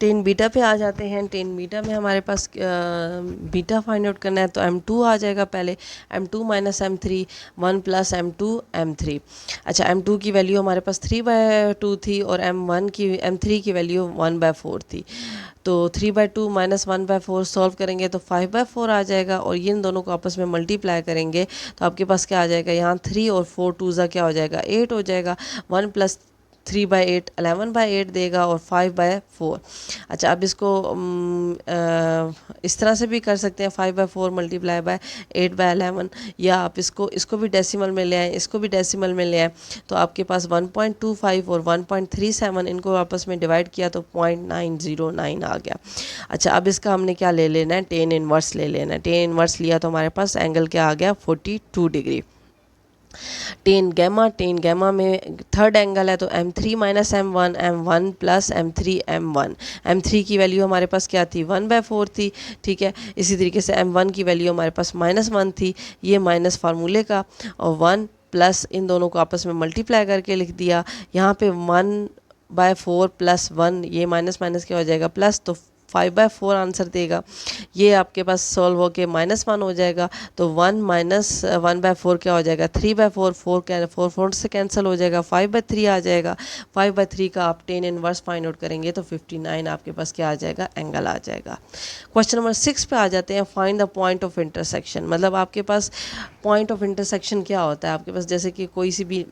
टेन बीटा पे आ जाते हैं। टेन बीटा में हमारे पास बीटा फाइंड आउट करना है, तो M2 आ जाएगा पहले, M2 minus M3 1 plus M2 M3। अच्छा, M2 की वैल्यू हमारे पास 3/2 थी और M3 की वैल्यू 1/4 थी। तो 3/2 माइनस 1/4 सॉल्व करेंगे तो 5/4 आ जाएगा, और इन दोनों को आपस में मल्टीप्लाई करेंगे तो आपके पास क्या आ जाएगा, यहाँ 3 और 4 2 ज़ा क्या हो जाएगा, 8 हो जाएगा। 1 + 3/8 11/8 देगा, और 5/4। अच्छा, अब इसको इस तरह से भी कर सकते हैं, 5/4 मल्टीप्लाई बाय 8/11, या आप इसको भी डेसिमल में ले आएँ, इसको भी डेसिमल में ले आएँ, तो आपके पास 1.25 और 1.37 इनको आपस में डिवाइड किया तो 0.909 आ गया। अच्छा, अब इसका हमने क्या ले लेना है, टेन इनवर्स ले लेना है। टेन इनवर्स लिया तो हमारे पास एंगल क्या आ गया, 42 डिग्री। टेन गैमा में थर्ड एंगल है, तो M3 minus M1 M1 plus M3 M1। M3 की वैल्यू हमारे पास क्या थी, 1/4 थी, ठीक है। इसी तरीके से M1 की वैल्यू हमारे पास -1 थी, ये माइनस फार्मूले का, और 1 प्लस इन दोनों को आपस में मल्टीप्लाई करके लिख दिया। यहाँ पे 1/4 + 1, ये माइनस माइनस क्या हो जाएगा, प्लस, तो 5/4 आंसर देगा। ये आपके पास सॉल्व होके -1 हो जाएगा, तो 1 - 1/4 क्या हो जाएगा, 3/4, 4 4 से कैंसिल हो जाएगा, 5/3 आ जाएगा। 5/3 का आप टेन इनवर्स फाइंड आउट करेंगे तो 59 आपके पास क्या आ जाएगा, एंगल आ जाएगा। क्वेश्चन नंबर 6 पे आ जाते हैं, find the point of intersection. मतलब आपके पास पॉइंट ऑफ इंटरसेक्शन क्या होता है, आपके पास जैसे कि कोई सी भी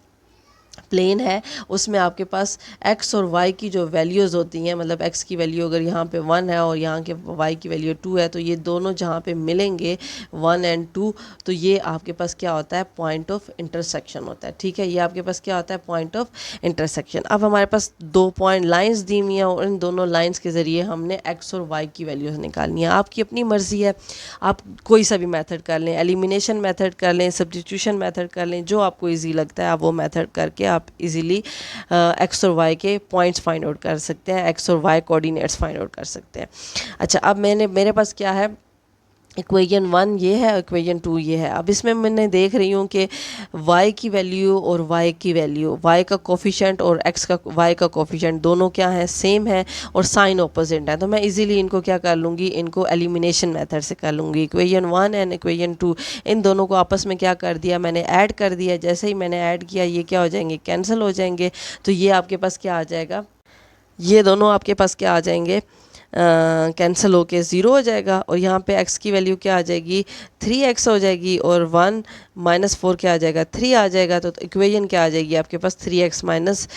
प्लेन है उसमें आपके पास x और y की जो वैल्यूज़ होती हैं, मतलब x की वैल्यू अगर यहाँ पे 1 है और यहाँ के y की वैल्यू 2 है, तो ये दोनों जहाँ पे मिलेंगे 1 एंड 2, तो ये आपके पास क्या होता है, पॉइंट ऑफ इंटरसेक्शन होता है। ठीक है, ये आपके पास क्या होता है, पॉइंट ऑफ इंटरसेक्शन। अब हमारे पास 2 पॉइंट लाइंस दी हुई हैं और इन दोनों लाइंस के ज़रिए हमने x और y की वैल्यूज़ निकालनी है। आपकी अपनी मर्ज़ी है, आप कोई सा भी मेथड कर लें, एलिमिनेशन मेथड कर लें, सब्स्टिट्यूशन मेथड कर लें, जो आपको ईजी लगता है आप वो मेथड करके आप इजीली एक्स और वाई के पॉइंट्स फाइंड आउट कर सकते हैं, एक्स और वाई कोऑर्डिनेट्स फाइंड आउट कर सकते हैं। अच्छा, अब मेरे पास क्या है, इक्वेशन 1 ये है, इक्वेशन 2 ये है। अब इसमें मैंने देख रही हूँ कि y की वैल्यू और y की वैल्यू, y का कोफिशेंट और x का y का कोफिशेंट दोनों क्या है, सेम है और साइन ऑपोजिट है। तो मैं इजीली इनको क्या कर लूँगी, इनको एलिमिनेशन मेथड से कर लूँगी। इक्वेशन 1 एंड इक्वेशन 2 इन दोनों को आपस में क्या कर दिया, मैंने ऐड कर दिया। जैसे ही मैंने ऐड किया ये क्या हो जाएंगे, कैंसिल हो जाएंगे। तो ये आपके पास क्या आ जाएगा, ये दोनों आपके पास क्या आ जाएंगे, कैंसिल होके 0 हो जाएगा। और यहाँ पे x की वैल्यू क्या आ जाएगी, 3x हो जाएगी और 1 माइनस 4 क्या आ जाएगा, 3 आ जाएगा। तो इक्वेशन क्या आ जाएगी आपके पास, 3x minus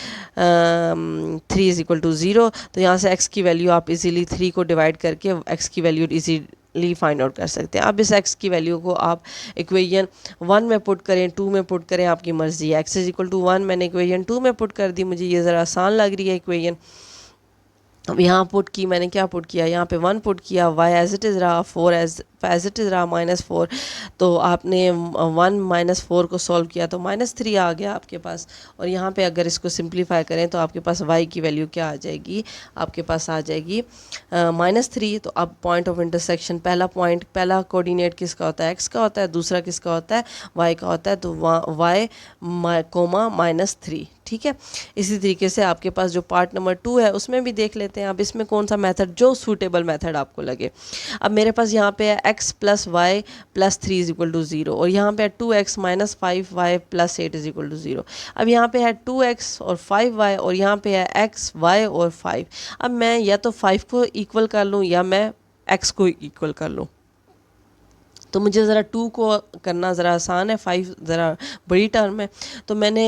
3 is equal to 0। तो यहाँ से x की वैल्यू आप इजीली 3 को डिवाइड करके x की वैल्यू इजीली फाइंड आउट कर सकते हैं। अब इस x की वैल्यू को आप इक्वेशन 1 में पुट करें, 2 में पुट करें, आपकी मर्जी है। x इज इक्वल टू 1 मैंने इक्वेशन 2 में पुट कर दी, मुझे ये ज़रा आसान लग रही है इक्वेशन। अब यहाँ पुट की, मैंने क्या पुट किया, यहाँ पे 1 पुट किया, y एज इट इज़ रहा, 4 एज इट इज़ रहा, -4। तो आपने 1 माइनस 4 को सॉल्व किया तो -3 आ गया आपके पास। और यहाँ पे अगर इसको सिंप्लीफाई करें तो आपके पास y की वैल्यू क्या आ जाएगी, आपके पास आ जाएगी -3। तो अब पॉइंट ऑफ इंटरसेक्शन, पहला कोऑर्डिनेट किसका होता है, x का होता है, दूसरा किसका होता है, y का होता है। तो y कोमा -3। ठीक है, इसी तरीके से आपके पास जो पार्ट नंबर 2 है उसमें भी देख लेते हैं। अब इसमें कौन सा मेथड, जो सूटेबल मेथड आपको लगे। अब मेरे पास यहाँ पे है x plus y plus 3 is equal to 0 और यहाँ पे है 2x minus 5y plus 8 is equal to 0। अब यहाँ पे है 2x और 5y और यहाँ पे है x, y और 5। अब मैं या तो 5 को इक्वल कर लूँ या मैं x को इक्वल कर लूँ। तो मुझे ज़रा 2 को करना ज़रा आसान है, 5 ज़रा बड़ी टर्म है। तो मैंने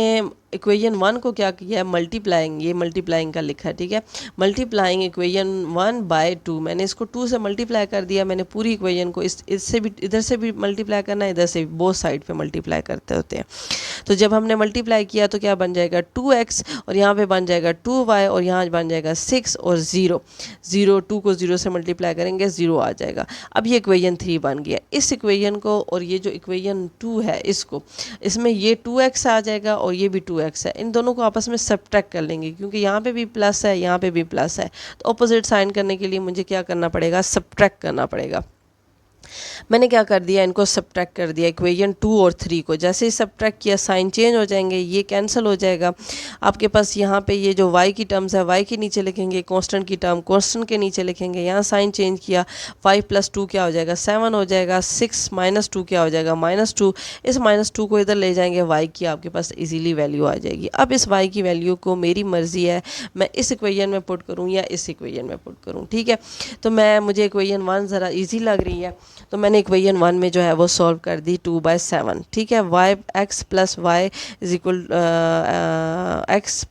इक्वेशन 1 को क्या किया है, मल्टीप्लाइंग, ये मल्टीप्लाइंग का लिखा है। ठीक है, मल्टीप्लाइंग इक्वेशन 1 बाय 2, मैंने इसको 2 से मल्टीप्लाई कर दिया। मैंने पूरी इक्वेशन को इससे भी, इधर से भी मल्टीप्लाई करना है, इधर से भी, बोथ साइड पे मल्टीप्लाई करते होते हैं। तो जब हमने मल्टीप्लाई किया तो क्या बन जाएगा, 2x और यहाँ पे बन जाएगा 2y और यहाँ बन जाएगा 6 और 0। 2 को 0 से मल्टीप्लाई करेंगे 0 आ जाएगा। अब ये इक्वेशन 3 बन गया। इस इक्वेशन को और ये जो इक्वेशन 2 है इसको, इसमें ये 2x आ जाएगा और ये भी 2x है। इन दोनों को आपस में सब्ट्रैक्ट कर लेंगे क्योंकि यहाँ पे भी प्लस है, यहाँ पे भी प्लस है। तो ऑपोजिट साइन करने के लिए मुझे क्या करना पड़ेगा, सब्ट्रैक्ट करना पड़ेगा। मैंने क्या कर दिया, इनको सब्ट्रैक्ट कर दिया, इक्वेशन 2 और 3 को। जैसे ही सब्ट्रैक्ट किया साइन चेंज हो जाएंगे, ये कैंसिल हो जाएगा। आपके पास यहाँ पे ये जो y की टर्म्स है, y के नीचे लिखेंगे, कांस्टेंट की टर्म कांस्टेंट के नीचे लिखेंगे। यहाँ साइन चेंज किया, 5 + 2 क्या हो जाएगा, 7 हो जाएगा। 6 - 2 क्या हो जाएगा, -2। इस -2 को इधर ले जाएंगे, y की आपके पास इजीली वैल्यू आ जाएगी। अब इस y की वैल्यू को मेरी मर्जी है, मैं इस इक्वेशन में पुट करूँ या इस इक्वेशन में पुट करूँ। ठीक है, तो मुझे इक्वेशन 1 ज़रा ईजी लग रही है, तो मैंने इक्वेशन 1 में जो है वो सॉल्व कर दी 2/7। ठीक है, x plus y is equal x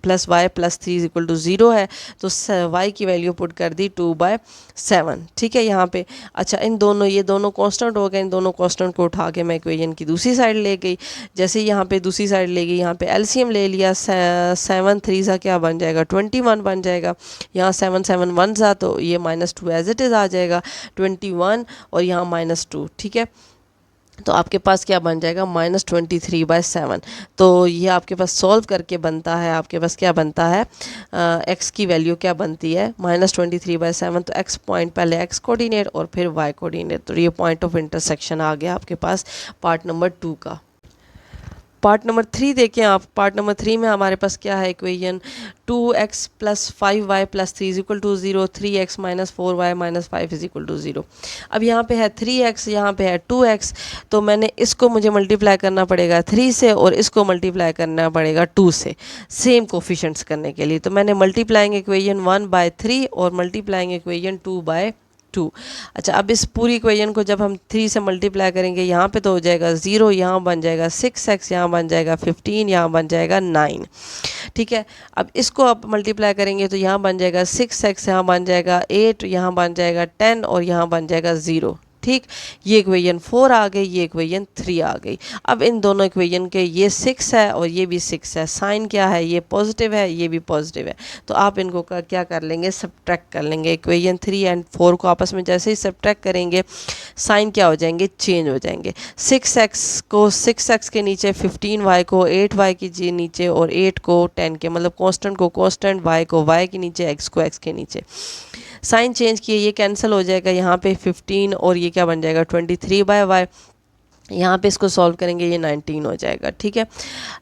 plus y plus 3 is equal to 0 है। तो y की वैल्यू पुट कर दी 2/7। ठीक है, यहाँ पे अच्छा ये दोनों कांस्टेंट हो गए। इन दोनों कांस्टेंट को उठा के मैं इक्वेशन की दूसरी साइड ले गई। जैसे यहाँ पे दूसरी साइड ले गई, यहाँ पे एलसीएम ले लिया, 7 3 सा क्या बन जाएगा, 21 बन जाएगा। यहाँ 7 7 1 सा, तो ये -2 एज इट इज़ आ जाएगा, 21 और यहाँ -2। ठीक है, तो आपके पास क्या बन जाएगा, -23/7। तो ये आपके पास सॉल्व करके बनता है, आपके पास क्या बनता है, x की वैल्यू क्या बनती है, -23/7। तो x पॉइंट, पहले x कोऑर्डिनेट और फिर y कोऑर्डिनेट। तो ये पॉइंट ऑफ इंटरसेक्शन आ गया आपके पास पार्ट नंबर 2 का। पार्ट नंबर 3 देखें आप। पार्ट नंबर 3 में हमारे पास क्या है, equation 2x plus 5y plus 3 is equal to 0, 3x minus 4y minus 5 is equal to 0। अब यहाँ पे है 3x, यहाँ पे है 2x। तो मैंने इसको, मुझे मल्टीप्लाई करना पड़ेगा 3 से और इसको मल्टीप्लाई करना पड़ेगा 2 से, सेम कोफिशेंट्स करने के लिए। तो मैंने मल्टीप्लाइंग इक्वेशन 1/3 और मल्टीप्लाइंग इक्वेशन 2/2 2। अच्छा, अब इस पूरी इक्वेशन को जब हम 3 से मल्टीप्लाई करेंगे, यहाँ पे तो हो जाएगा 0, यहाँ बन जाएगा 6x, यहाँ बन जाएगा 15, यहाँ बन जाएगा 9। ठीक है, अब इसको आप मल्टीप्लाई करेंगे तो यहाँ बन जाएगा 6x, यहाँ बन जाएगा 8, यहाँ बन जाएगा 10 और यहाँ बन जाएगा 0। ठीक, ये इक्वेशन 4 आ गई, ये इक्वेशन 3 आ गई। अब इन दोनों इक्वेशन के ये 6 है और ये भी 6 है, साइन क्या है, ये पॉजिटिव है, ये भी पॉजिटिव है, तो आप इनको क्या कर लेंगे, सब्ट्रैक्ट कर लेंगे। इक्वेशन 3 एंड 4 को आपस में जैसे ही सब्ट्रैक्ट करेंगे, साइन क्या हो जाएंगे, चेंज हो जाएंगे। 6x को 6x के नीचे, 15y को 8y के नीचे और 8 को 10 के, मतलब कांस्टेंट को कांस्टेंट, y को y के नीचे, x को x के नीचे। साइन चेंज किए, ये कैंसिल हो जाएगा, यहाँ पे 15 और ये क्या बन जाएगा 23/y। यहाँ पे इसको सॉल्व करेंगे, ये 19 हो जाएगा। ठीक है,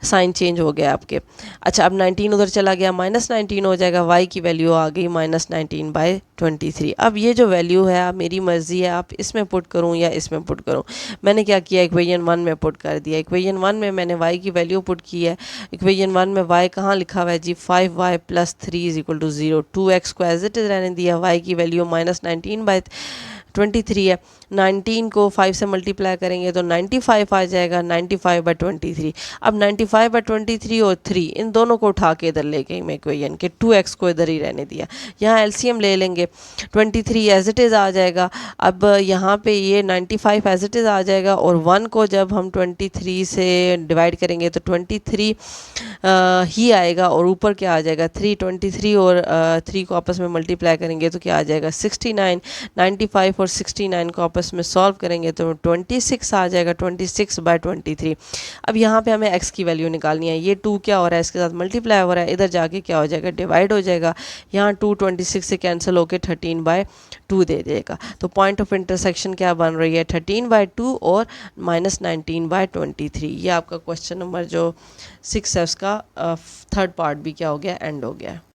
साइन चेंज हो गया आपके। अच्छा, अब 19 उधर चला गया, -19 हो जाएगा, y की वैल्यू आ गई -19/23। अब ये जो वैल्यू है, आप मेरी मर्ज़ी है, आप इसमें पुट करूँ या इसमें पुट करूँ। मैंने क्या किया, इक्वेशन 1 में पुट कर दिया। इक्वेशन 1 में मैंने y की वैल्यू पुट की है। इक्वेशन 1 में y कहाँ लिखा हुआ है जी, 5y + 3 = 0। 2x को एज इट इज़ रहने दिया, y की वैल्यू -19/23 है। 19 को 5 से मल्टीप्लाई करेंगे तो 95 आ जाएगा, 95/23। अब 95/23 और 3 इन दोनों को उठा के इधर ले गई मैं इक्वेशन के, 2x को इधर ही रहने दिया। यहाँ एलसीएम ले लेंगे, 23 एज इट इज़ आ जाएगा। अब यहाँ पे ये 95 एज इट इज़ आ जाएगा और 1 को जब हम 23 से डिवाइड करेंगे तो 23 ही आएगा और ऊपर क्या आ जाएगा 3। 23 और 3 को आपस में मल्टीप्लाई करेंगे तो क्या आ जाएगा 69। 95 और 69 को आपस में सॉल्व करेंगे तो 26 आ जाएगा, 26/23। अब यहाँ पे हमें x की वैल्यू निकालनी है। ये 2 क्या हो रहा है, इसके साथ मल्टीप्लाई हो रहा है, इधर जाके क्या हो जाएगा, डिवाइड हो जाएगा। यहाँ 2 26 से कैंसिल होकर 13/2 दे देगा। तो पॉइंट ऑफ इंटरसेक्शन क्या बन रही है, 13/2 और -19/23। ये आपका क्वेश्चन नंबर जो 6 है उसका थर्ड पार्ट भी क्या हो गया, एंड हो गया।